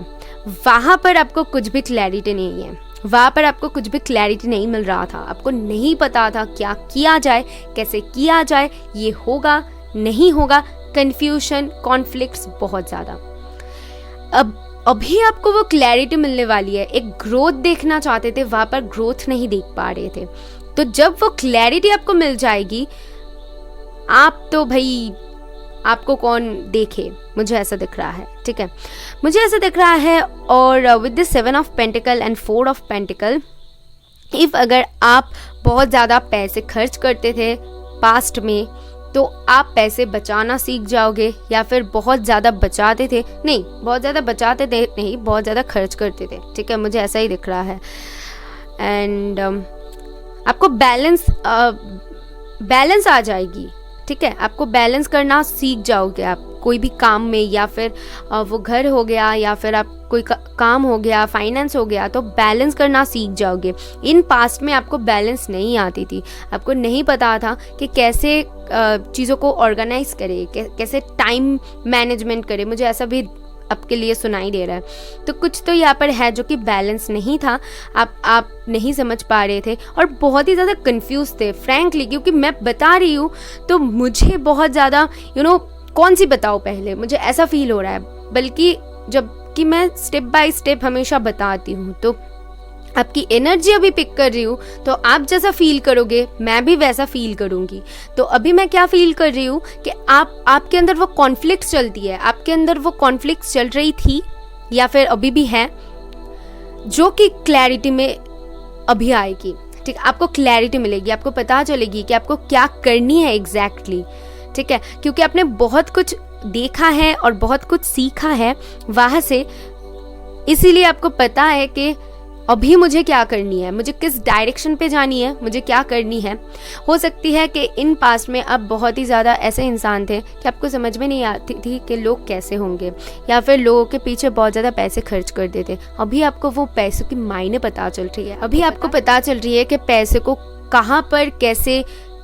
वहाँ पर आपको कुछ भी क्लैरिटी नहीं है, वहाँ पर आपको कुछ भी क्लैरिटी नहीं मिल रहा था, आपको नहीं पता था क्या किया जाए, कैसे किया जाए, ये होगा नहीं होगा, कन्फ्यूजन, कॉन्फ्लिक्ट्स बहुत ज़्यादा। अब अभी आपको वो क्लैरिटी मिलने वाली है, एक ग्रोथ देखना चाहते थे, वहाँ पर ग्रोथ नहीं देख पा रहे थे, तो जब वो क्लैरिटी आपको मिल जाएगी, आप तो भाई आपको कौन देखे, मुझे ऐसा दिख रहा है, ठीक है, मुझे ऐसा दिख रहा है। और with the 7 of pentacle and 4 of pentacle, if अगर आप बहुत ज़्यादा पैसे खर्च करते थे पास्ट में, तो आप पैसे बचाना सीख जाओगे, या फिर बहुत ज़्यादा बचाते थे, नहीं बहुत ज़्यादा बचाते थे नहीं, बहुत ज़्यादा खर्च करते थे, ठीक है, मुझे ऐसा ही दिख रहा है। एंड आपको बैलेंस आ जाएगी, ठीक है, आपको बैलेंस करना सीख जाओगे आप कोई भी काम में, या फिर वो घर हो गया, या फिर आप कोई काम हो गया, फाइनेंस हो गया, तो बैलेंस करना सीख जाओगे। इन पास्ट में आपको बैलेंस नहीं आती थी, आपको नहीं पता था कि कैसे चीज़ों को ऑर्गेनाइज करे, कैसे टाइम मैनेजमेंट करे, मुझे ऐसा भी आपके लिए सुनाई दे रहा है। तो कुछ तो यहाँ पर है जो कि बैलेंस नहीं था, आप नहीं समझ पा रहे थे और बहुत ही ज़्यादा कंफ्यूज थे फ्रैंकली, क्योंकि मैं बता रही हूँ तो मुझे बहुत ज़्यादा कौन सी बताओ पहले, मुझे ऐसा फील हो रहा है, बल्कि जब कि मैं स्टेप बाय स्टेप हमेशा बताती हूँ, तो आपकी एनर्जी अभी पिक कर रही हूँ, तो आप जैसा फील करोगे मैं भी वैसा फील करूँगी। तो अभी मैं क्या फील कर रही हूँ कि आपके अंदर वो कॉन्फ्लिक्ट चलती है, आपके अंदर वो कॉन्फ्लिक्ट चल रही थी या फिर अभी भी है, जो कि क्लैरिटी में अभी आएगी, ठीक, आपको क्लैरिटी मिलेगी, आपको पता चलेगी कि आपको क्या करनी है एग्जैक्टली, ठीक है, क्योंकि आपने बहुत कुछ देखा है और बहुत कुछ सीखा है वहाँ से, इसीलिए आपको पता है कि अभी मुझे क्या करनी है, मुझे किस डायरेक्शन पे जानी है, मुझे क्या करनी है। हो सकती है कि इन पास्ट में आप बहुत ही ज़्यादा ऐसे इंसान थे कि आपको समझ में नहीं आती थी कि लोग कैसे होंगे, या फिर लोगों के पीछे बहुत ज़्यादा पैसे खर्च कर देते। अभी आपको वो पैसों की मायने पता चल रही है, अभी आपको पता चल रही है कि पैसे को कहाँ पर कैसे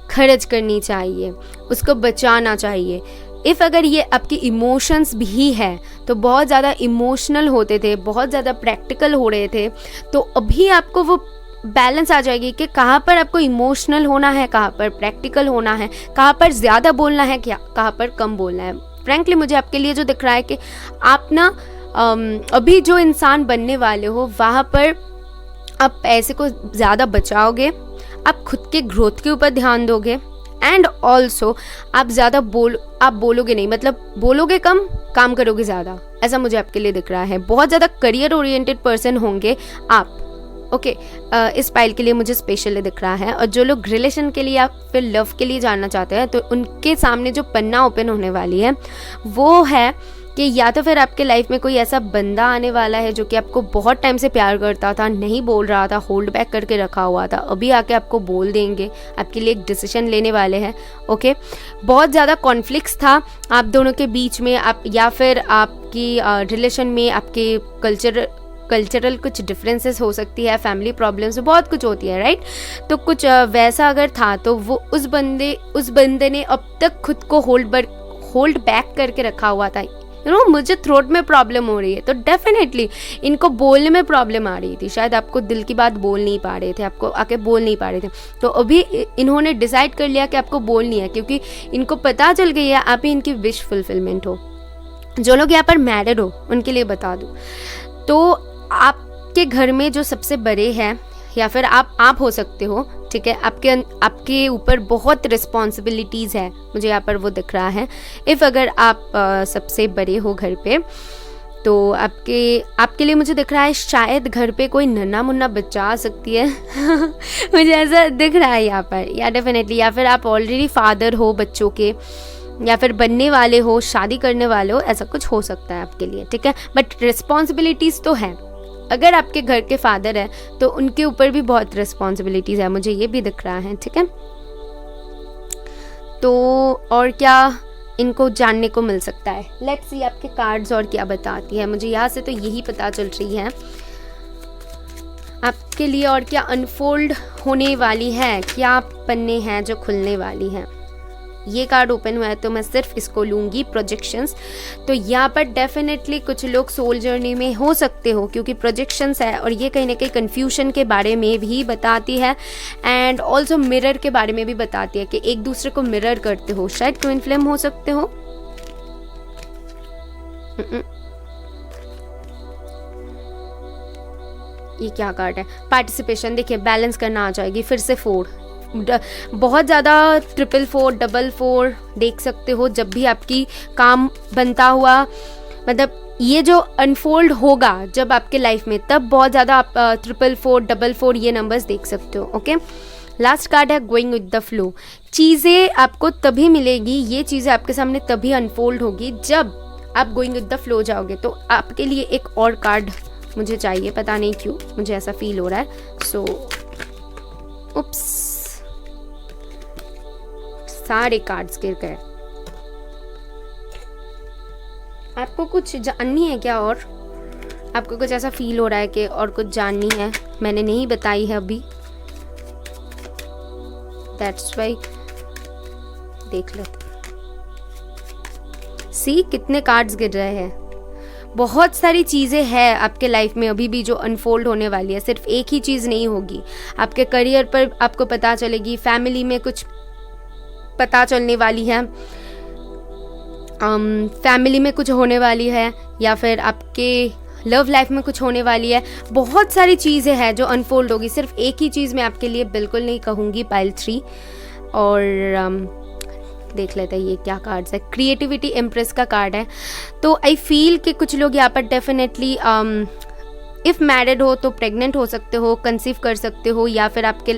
खर्च करनी चाहिए, उसको बचाना चाहिए। इफ़ अगर ये आपकी इमोशंस भी है तो बहुत ज़्यादा इमोशनल होते थे, बहुत ज़्यादा प्रैक्टिकल हो रहे थे, तो अभी आपको वो बैलेंस आ जाएगी कि कहाँ पर आपको इमोशनल होना है, कहाँ पर प्रैक्टिकल होना है, कहाँ पर ज़्यादा बोलना है, क्या कहाँ पर कम बोलना है। फ्रैंकली मुझे आपके लिए जो दिख रहा है कि आप ना अभी जो इंसान बनने वाले हो वहाँ पर आप पैसे को ज़्यादा बचाओगे, आप खुद के ग्रोथ के ऊपर ध्यान दोगे, एंड ऑल्सो आप ज़्यादा बोलोगे नहीं, मतलब बोलोगे कम, काम करोगे ज़्यादा, ऐसा मुझे आपके लिए दिख रहा है। बहुत ज़्यादा करियर ओरिएंटेड पर्सन होंगे आप, ओके, इस पाइल के लिए मुझे स्पेशली दिख रहा है। और जो लोग रिलेशन के लिए या फिर लव के लिए जानना चाहते हैं, तो उनके सामने जो पन्ना ओपन होने वाली है वो है कि या तो फिर आपके लाइफ में कोई ऐसा बंदा आने वाला है जो कि आपको बहुत टाइम से प्यार करता था, नहीं बोल रहा था, होल्ड बैक करके रखा हुआ था, अभी आके आपको बोल देंगे, आपके लिए एक डिसीजन लेने वाले हैं, ओके। बहुत ज़्यादा कॉन्फ्लिक्ट्स था आप दोनों के बीच में, आप या फिर आपकी रिलेशन में आपके कल्चरल कुछ डिफरेंसेस हो सकती है, फैमिली प्रॉब्लम्स, बहुत कुछ होती है, राइट। तो कुछ वैसा अगर था तो वो उस बंदे ने अब तक खुद को होल्ड बैक करके रखा हुआ था। मुझे थ्रोट में प्रॉब्लम हो रही है, तो डेफिनेटली इनको बोलने में प्रॉब्लम आ रही थी, शायद आपको दिल की बात बोल नहीं पा रहे थे, आपको आके बोल नहीं पा रहे थे, तो अभी इन्होंने डिसाइड कर लिया कि आपको बोलनी है, क्योंकि इनको पता चल गई है आप ही इनकी विश फुलफिलमेंट हो। जो लोग यहाँ पर मैरिड हो उनके लिए बता दूँ तो आपके घर में जो सबसे बड़े हैं, या फिर आप हो सकते हो, ठीक है, आपके ऊपर बहुत रिस्पॉन्सिबिलिटीज़ है, मुझे यहाँ पर वो दिख रहा है। इफ़ अगर आप सबसे बड़े हो घर पे, तो आपके लिए मुझे दिख रहा है शायद घर पे कोई नन्हा मुन्ना बच्चा आ सकती है मुझे ऐसा दिख रहा है यहाँ पर, या डेफिनेटली, या फिर आप ऑलरेडी फादर हो बच्चों के, या फिर बनने वाले हो, शादी करने वाले हो, ऐसा कुछ हो सकता है आपके लिए, ठीक है। बट रिस्पॉन्सिबिलिटीज़ तो है, अगर आपके घर के फादर है तो उनके ऊपर भी बहुत रिस्पॉन्सिबिलिटीज़ है, मुझे ये भी दिख रहा है, ठीक है। तो और क्या इनको जानने को मिल सकता है। लेट्स सी आपके कार्ड्स और क्या बताती है। मुझे यहाँ से तो यही पता चल रही है आपके लिए और क्या अनफोल्ड होने वाली है, क्या पन्ने हैं जो खुलने वाली हैं। ये कार्ड ओपन हुआ है तो मैं सिर्फ इसको लूँगी, प्रोजेक्शंस। तो यहाँ पर डेफिनेटली कुछ लोग सोल जर्नी में हो सकते हो, क्योंकि प्रोजेक्शंस है और ये कहीं ना कहीं कन्फ्यूजन के बारे में भी बताती है एंड ऑल्सो मिरर के बारे में भी बताती है कि एक दूसरे को मिरर करते हो। शायद ट्विन फ्लेम हो सकते हो। ये क्या कार्ड है? पार्टिसिपेशन। देखिए बैलेंस करना आ जाएगी। फिर से 4, बहुत ज़्यादा 444, 444 देख सकते हो। जब भी आपकी काम बनता हुआ, मतलब ये जो अनफोल्ड होगा जब आपके लाइफ में, तब बहुत ज़्यादा आप 444, 444 ये नंबर्स देख सकते हो। ओके, लास्ट कार्ड है गोइंग विद द फ्लो। चीज़ें आपको तभी मिलेगी, ये चीज़ें आपके सामने तभी अनफोल्ड होगी जब आप गोइंग विद द फ्लो जाओगे। तो आपके लिए एक और कार्ड मुझे चाहिए, पता नहीं क्यों मुझे ऐसा फील हो रहा है। सो उप्स, सारे कार्ड्स गिर गए। आपको कुछ जाननी है क्या? और आपको कुछ ऐसा फील हो रहा है कि और कुछ जाननी है, मैंने नहीं बताई है अभी, दैट्स वाई। देख लेते, सी कितने कार्ड्स गिर रहे हैं। बहुत सारी चीज़ें हैं आपके लाइफ में अभी भी जो अनफोल्ड होने वाली है। सिर्फ एक ही चीज़ नहीं होगी। आपके करियर पर आपको पता चलेगी, फैमिली में कुछ पता चलने वाली है, फैमिली में कुछ होने वाली है, या फिर आपके लव लाइफ में कुछ होने वाली है। बहुत सारी चीज़ें हैं जो अनफोल्ड होगी। सिर्फ एक ही चीज़ मैं आपके लिए बिल्कुल नहीं कहूँगी, पाइल 3। और देख लेते हैं ये क्या कार्ड्स है। क्रिएटिविटी एम्प्रेस का कार्ड है। तो आई फील कि कुछ लोग यहाँ पर डेफिनेटली इफ़ मैरिड हो तो प्रेग्नेंट हो सकते हो, कंसीव कर सकते हो, या फिर आपके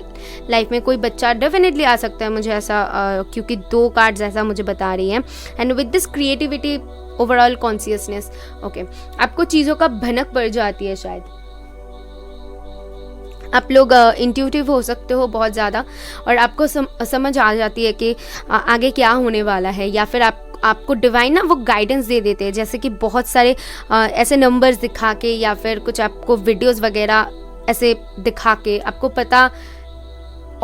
लाइफ में कोई बच्चा डेफिनेटली आ सकता है। मुझे ऐसा क्योंकि 2 कार्ड्स ऐसा मुझे बता रही हैं। And with this creativity overall consciousness, okay, आपको चीज़ों का भनक पड़ जाती है। शायद आप लोग इंट्यूटिव हो सकते हो बहुत ज़्यादा, और आपको समझ आ जाती है कि आगे क्या होने वाला है, या फिर आपको डिवाइन ना वो गाइडेंस दे देते हैं। जैसे कि बहुत सारे ऐसे नंबर्स दिखा के, या फिर कुछ आपको वीडियोस वगैरह ऐसे दिखा के आपको पता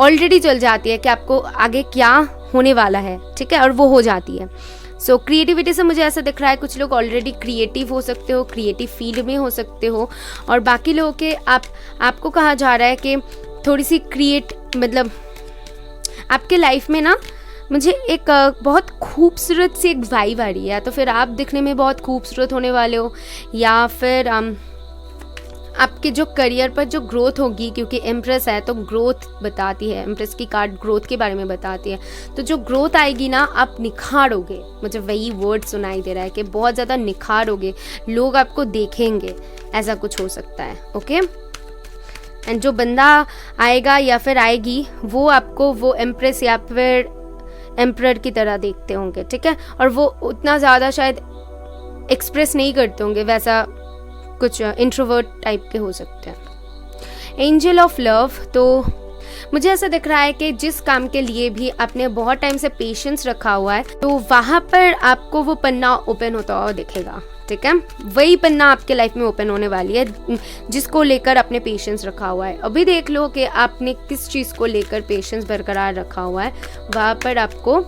ऑलरेडी चल जाती है कि आपको आगे क्या होने वाला है, ठीक है, और वो हो जाती है। सो क्रिएटिविटी से मुझे ऐसा दिख रहा है कुछ लोग ऑलरेडी क्रिएटिव हो सकते हो, क्रिएटिव फील्ड में हो सकते हो, और बाकी लोगों के आपको कहा जा रहा है कि थोड़ी सी मतलब आपके लाइफ में ना मुझे एक बहुत खूबसूरत सी एक वाइब आ रही है। या तो फिर आप दिखने में बहुत खूबसूरत होने वाले हो, या फिर आपके जो करियर पर जो ग्रोथ होगी, क्योंकि एम्प्रेस है तो ग्रोथ बताती है। एम्प्रेस की कार्ड ग्रोथ के बारे में बताती है। तो जो ग्रोथ आएगी ना, आप निखारोगे। मुझे वही वर्ड सुनाई दे रहा है कि बहुत ज़्यादा निखारोगे, लोग आपको देखेंगे, ऐसा कुछ हो सकता है। ओके, एंड जो बंदा आएगा या फिर आएगी वो आपको वो एम्प्रेस या फिर एम्परर की तरह देखते होंगे, ठीक है, और वो उतना ज़्यादा शायद एक्सप्रेस नहीं करते होंगे, वैसा कुछ इंट्रोवर्ट टाइप के हो सकते हैं। एंजल ऑफ लव, तो मुझे ऐसा दिख रहा है कि जिस काम के लिए भी आपने बहुत टाइम से पेशेंस रखा हुआ है, तो वहाँ पर आपको वो पन्ना ओपन होता हुआ दिखेगा, ठीक है। वही पन्ना आपके लाइफ में ओपन होने वाली है जिसको लेकर आपने पेशेंस रखा हुआ है। अभी देख लो कि आपने किस चीज़ को लेकर पेशेंस बरकरार रखा हुआ है, वहाँ पर आपको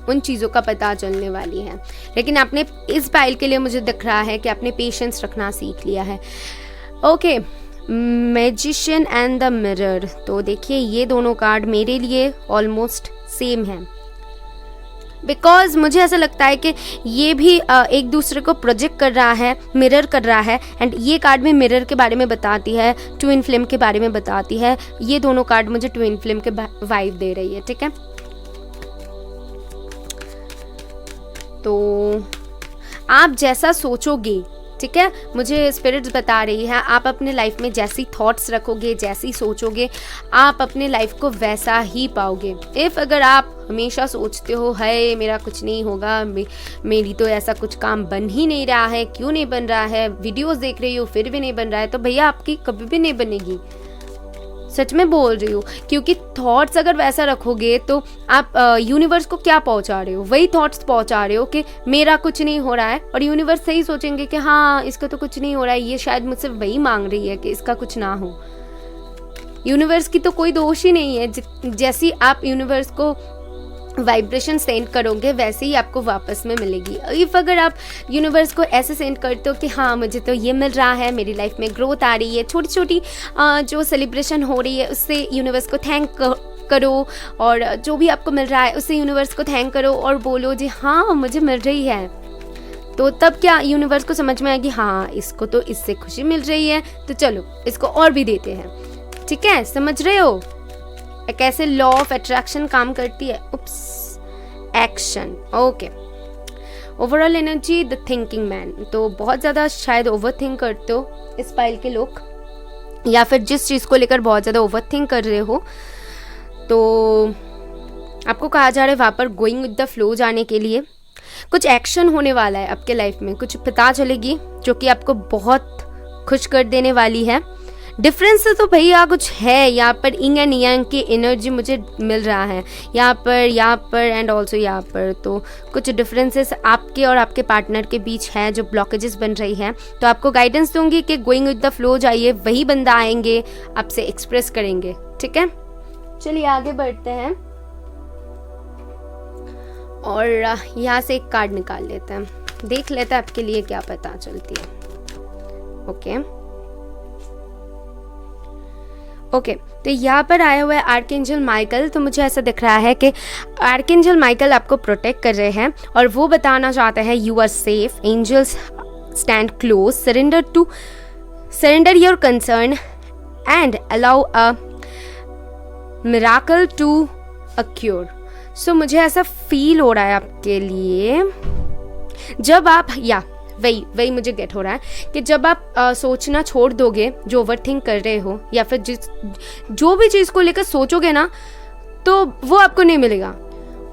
उन चीज़ों का पता चलने वाली है। लेकिन आपने इस पाइल के लिए मुझे दिख रहा है कि आपने पेशेंस रखना सीख लिया है। Okay, magician and the mirror, तो देखिए ये दोनों कार्ड मेरे लिए ऑलमोस्ट सेम है, बिकॉज मुझे ऐसा लगता है कि ये भी एक दूसरे को प्रोजेक्ट कर रहा है, मिरर कर रहा है। एंड ये कार्ड में मिरर के बारे में बताती है, ट्विन फ्लेम के बारे में बताती है। ये दोनों कार्ड मुझे ट्विन फ्लेम के वाइब दे रही है, ठीक है। तो आप जैसा सोचोगे, ठीक है, मुझे स्पिरिट्स बता रही है, आप अपने लाइफ में जैसी थॉट्स रखोगे, जैसी सोचोगे, आप अपने लाइफ को वैसा ही पाओगे। इफ़ अगर आप हमेशा सोचते हो है मेरा कुछ नहीं होगा, मेरी तो ऐसा कुछ काम बन ही नहीं रहा है, क्यों नहीं बन रहा है, वीडियोस देख रही हो फिर भी नहीं बन रहा है, तो भैया आपकी कभी भी नहीं बनेगी। सच में बोल रही हूँ, क्योंकि थॉट्स अगर वैसा रखोगे तो आप यूनिवर्स को क्या पहुंचा रहे हो, वही थॉट्स पहुंचा रहे हो कि मेरा कुछ नहीं हो रहा है, और यूनिवर्स सही सोचेंगे कि हाँ इसका तो कुछ नहीं हो रहा है, ये शायद मुझसे वही मांग रही है कि इसका कुछ ना हो। यूनिवर्स की तो कोई दोष ही नहीं है। जैसी आप यूनिवर्स को वाइब्रेशन सेंड करोगे वैसे ही आपको वापस में मिलेगी। इफ़ अगर आप यूनिवर्स को ऐसे सेंड करते हो कि हाँ मुझे तो ये मिल रहा है, मेरी लाइफ में ग्रोथ आ रही है, छोटी छोटी जो सेलिब्रेशन हो रही है उससे यूनिवर्स को थैंक करो, और जो भी आपको मिल रहा है उससे यूनिवर्स को थैंक करो और बोलो जी हाँ मुझे मिल रही है, तो तब क्या यूनिवर्स को समझ में आएगी हाँ इसको तो इससे खुशी मिल रही है, तो चलो इसको और भी देते हैं। ठीक है, समझ रहे हो कैसे लॉ ऑफ अट्रैक्शन काम करती है। Oops, action. Okay, overall energy the thinking man. तो बहुत ज़्यादा शायद ओवर थिंक करते हो इस पाइल के लोग, या फिर जिस चीज़ को लेकर बहुत ज़्यादा ओवर थिंक कर रहे हो, तो आपको कहा जा रहा है वहाँ पर गोइंग विद द फ्लो जाने के लिए। कुछ एक्शन होने वाला है आपके लाइफ में, कुछ पता चलेगी जो कि आपको बहुत खुश कर देने वाली है। डिफरेंस तो भैया कुछ है यहाँ पर, इंग एंड यांग की एनर्जी मुझे मिल रहा है यहाँ पर एंड ऑल्सो यहाँ पर। तो कुछ डिफरेंसेस आपके और आपके पार्टनर के बीच है जो ब्लॉकेजेस बन रही है, तो आपको गाइडेंस दूंगी कि गोइंग विद द फ्लो जाइए, वही बंदा आएंगे आपसे एक्सप्रेस करेंगे। ठीक है, चलिए आगे बढ़ते हैं और यहाँ से एक कार्ड निकाल लेते हैं, देख लेते हैं आपके लिए क्या पता चलती है। ओके, तो यहाँ पर आया हुआ है आर्कएंजल माइकल। तो मुझे ऐसा दिख रहा है कि आर्कएंजल माइकल आपको प्रोटेक्ट कर रहे हैं और वो बताना चाहते हैं you are safe, angels stand close, surrender your concern and allow a miracle to occur. So मुझे ऐसा फील हो रहा है आपके लिए, जब आप वही मुझे गेट हो रहा है कि जब आप सोचना छोड़ दोगे, जो ओवर थिंक कर रहे हो या फिर जो भी चीज़ को लेकर सोचोगे ना, तो वो आपको नहीं मिलेगा।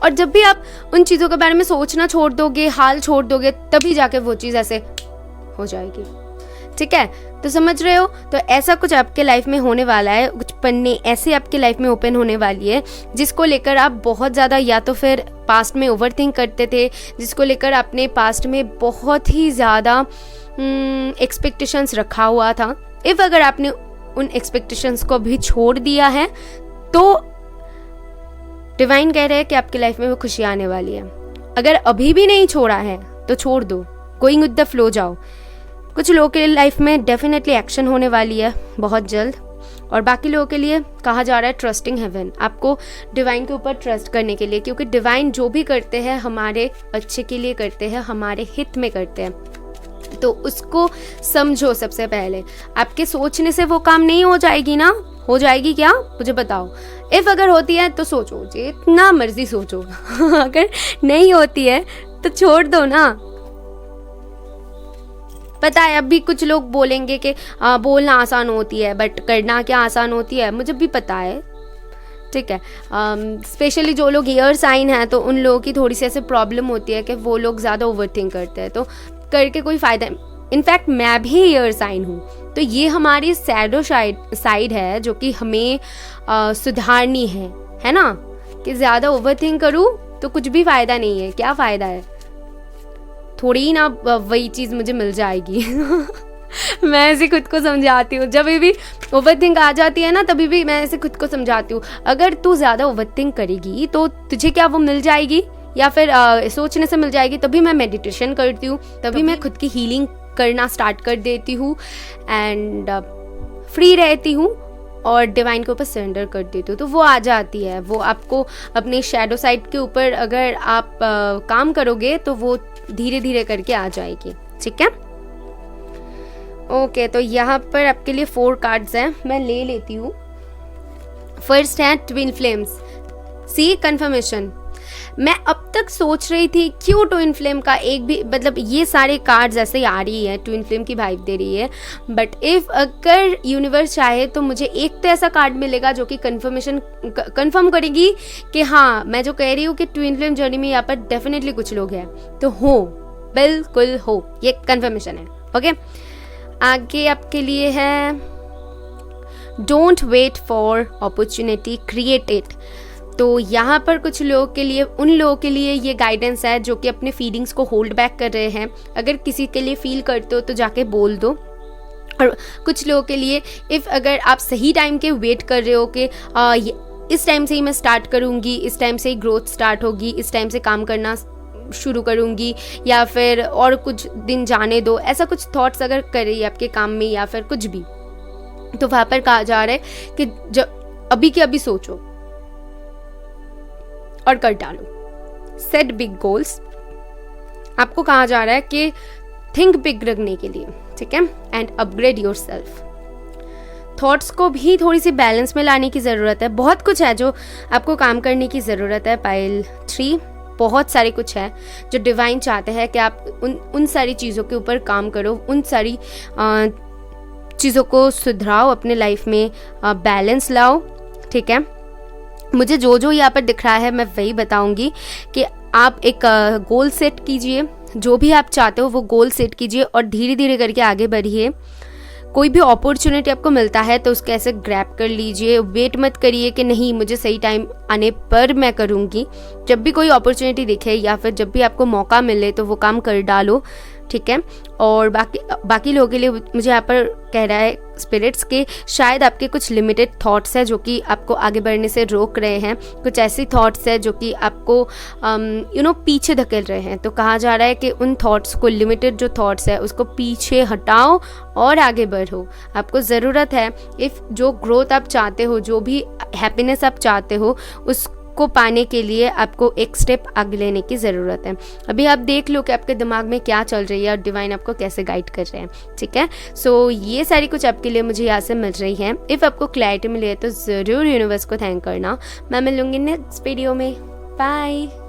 और जब भी आप उन चीज़ों के बारे में सोचना छोड़ दोगे, हाल छोड़ दोगे, तभी जाके वो चीज़ ऐसे हो जाएगी। ठीक है, तो समझ रहे हो। तो ऐसा कुछ आपके लाइफ में होने वाला है, कुछ पन्ने ऐसे आपके लाइफ में ओपन होने वाली है जिसको लेकर आप बहुत ज़्यादा या तो फिर पास्ट में ओवरथिंक करते थे, जिसको लेकर आपने पास्ट में बहुत ही ज़्यादा एक्सपेक्टेशंस रखा हुआ था। इफ़ अगर आपने उन एक्सपेक्टेशंस को भी छोड़ दिया है तो डिवाइन कह रहे हैं कि आपकी लाइफ में वो खुशी आने वाली है। अगर अभी भी नहीं छोड़ा है तो छोड़ दो, गोइंग विद द फ्लो जाओ। कुछ लोगों के लाइफ में डेफिनेटली एक्शन होने वाली है बहुत जल्द, और बाकी लोगों के लिए कहा जा रहा है ट्रस्टिंग हेवन, आपको डिवाइन के ऊपर ट्रस्ट करने के लिए, क्योंकि डिवाइन जो भी करते हैं हमारे अच्छे के लिए करते हैं, हमारे हित में करते हैं। तो उसको समझो सबसे पहले। आपके सोचने से वो काम नहीं हो जाएगी ना, हो जाएगी क्या मुझे बताओ। इफ़ अगर होती है तो सोचो, जितना मर्जी सोचो अगर नहीं होती है तो छोड़ दो ना। पता है अभी कुछ लोग बोलेंगे कि बोलना आसान होती है बट करना क्या आसान होती है, मुझे भी पता है। ठीक है, स्पेशली जो लोग एयर साइन हैं तो उन लोगों की थोड़ी सी ऐसे प्रॉब्लम होती है कि वो लोग ज़्यादा ओवरथिंक करते हैं, तो करके कोई फ़ायदा। इनफैक्ट मैं भी एयर साइन हूँ, तो ये हमारी सैडो साइड है जो कि हमें सुधारनी है ना, कि ज़्यादा ओवरथिंक करूँ तो कुछ भी फ़ायदा नहीं है। क्या फ़ायदा है, थोड़ी ही ना वही चीज़ मुझे मिल जाएगी मैं ऐसे खुद को समझाती हूँ, जब भी ओवरथिंक आ जाती है ना तभी भी मैं ऐसे खुद को समझाती हूँ, अगर तू ज़्यादा ओवरथिंक करेगी तो तुझे क्या वो मिल जाएगी, या फिर सोचने से मिल जाएगी। तभी मैं मेडिटेशन करती हूँ, तभी मैं खुद की हीलिंग करना स्टार्ट कर देती हूँ एंड फ्री रहती हूँ और डिवाइन के ऊपर सरेंडर कर देती हूँ, तो वो आ जाती है। वो आपको अपने शैडो साइड के ऊपर अगर आप काम करोगे तो वो धीरे धीरे करके आ जाएगी। ठीक है, ओके, तो यहाँ पर आपके लिए 4 कार्ड्स हैं, मैं ले लेती हूँ। फर्स्ट है ट्विन फ्लेम्स, सी कंफर्मेशन। मैं अब तक सोच रही थी क्यों ट्विन फ्लेम का एक भी, मतलब ये सारे कार्ड्स ऐसे ही आ रही है, ट्विन फ्लेम की वाइब दे रही है, बट इफ अगर यूनिवर्स चाहे तो मुझे एक तो ऐसा कार्ड मिलेगा जो कि कंफर्म करेगी कि हाँ मैं जो कह रही हूँ कि ट्विन फ्लेम जर्नी में यहाँ पर डेफिनेटली कुछ लोग हैं, तो हो, बिल्कुल हो, ये कंफर्मेशन है। ओके, आगे आपके लिए है don't wait for opportunity, create it. तो यहाँ पर कुछ लोगों के लिए, उन लोगों के लिए ये गाइडेंस है जो कि अपने फीलिंग्स को होल्ड बैक कर रहे हैं। अगर किसी के लिए फील करते हो तो जाके बोल दो। और कुछ लोगों के लिए अगर आप सही टाइम के वेट कर रहे हो कि इस टाइम से ही मैं स्टार्ट करूँगी, इस टाइम से ही ग्रोथ स्टार्ट होगी, इस टाइम से काम करना शुरू करूँगी, या फिर और कुछ दिन जाने दो, ऐसा कुछ थॉट्स अगर कर रही है आपके काम में या फिर कुछ भी, तो वहाँ पर कहा जा रहा है कि जब अभी के अभी सोचो और कर डालो। सेट बिग गोल्स, आपको कहा जा रहा है कि थिंक बिग रखने के लिए, ठीक है, एंड अपग्रेड योरसेल्फ। थॉट्स को भी थोड़ी सी बैलेंस में लाने की ज़रूरत है। बहुत कुछ है जो आपको काम करने की ज़रूरत है। पाइल 3, बहुत सारे कुछ है जो डिवाइन चाहते हैं कि आप उन सारी चीज़ों के ऊपर काम करो, उन सारी चीज़ों को सुधराओ, अपने लाइफ में बैलेंस लाओ, ठीक है। मुझे जो यहाँ पर दिख रहा है मैं वही बताऊंगी कि आप एक गोल सेट कीजिए, जो भी आप चाहते हो वो गोल सेट कीजिए और धीरे धीरे करके आगे बढ़िए। कोई भी अपॉर्चुनिटी आपको मिलता है तो उसको ऐसे ग्रैब कर लीजिए। वेट मत करिए कि नहीं मुझे सही टाइम आने पर मैं करूँगी। जब भी कोई अपॉर्चुनिटी दिखे या फिर जब भी आपको मौका मिले तो वो काम कर डालो, ठीक है। और बाकी लोगों के लिए मुझे यहाँ पर कह रहा है स्पिरिट्स के शायद आपके कुछ लिमिटेड थॉट्स हैं जो कि आपको आगे बढ़ने से रोक रहे हैं। कुछ ऐसी थॉट्स हैं जो कि आपको पीछे धकेल रहे हैं। तो कहा जा रहा है कि उन थॉट्स को, लिमिटेड जो थॉट्स है उसको पीछे हटाओ और आगे बढ़ो। आपको ज़रूरत है जो ग्रोथ आप चाहते हो, जो भी हैप्पीनेस आप चाहते हो, को पाने के लिए आपको एक स्टेप आगे लेने की ज़रूरत है। अभी आप देख लो कि आपके दिमाग में क्या चल रही है और डिवाइन आपको कैसे गाइड कर रहे हैं, ठीक है। सो ये सारी कुछ आपके लिए मुझे यहाँ से मिल रही है। इफ़ आपको क्लैरिटी मिले तो ज़रूर यूनिवर्स को थैंक करना। मैं मिलूंगी नेक्स्ट वीडियो में। बाय।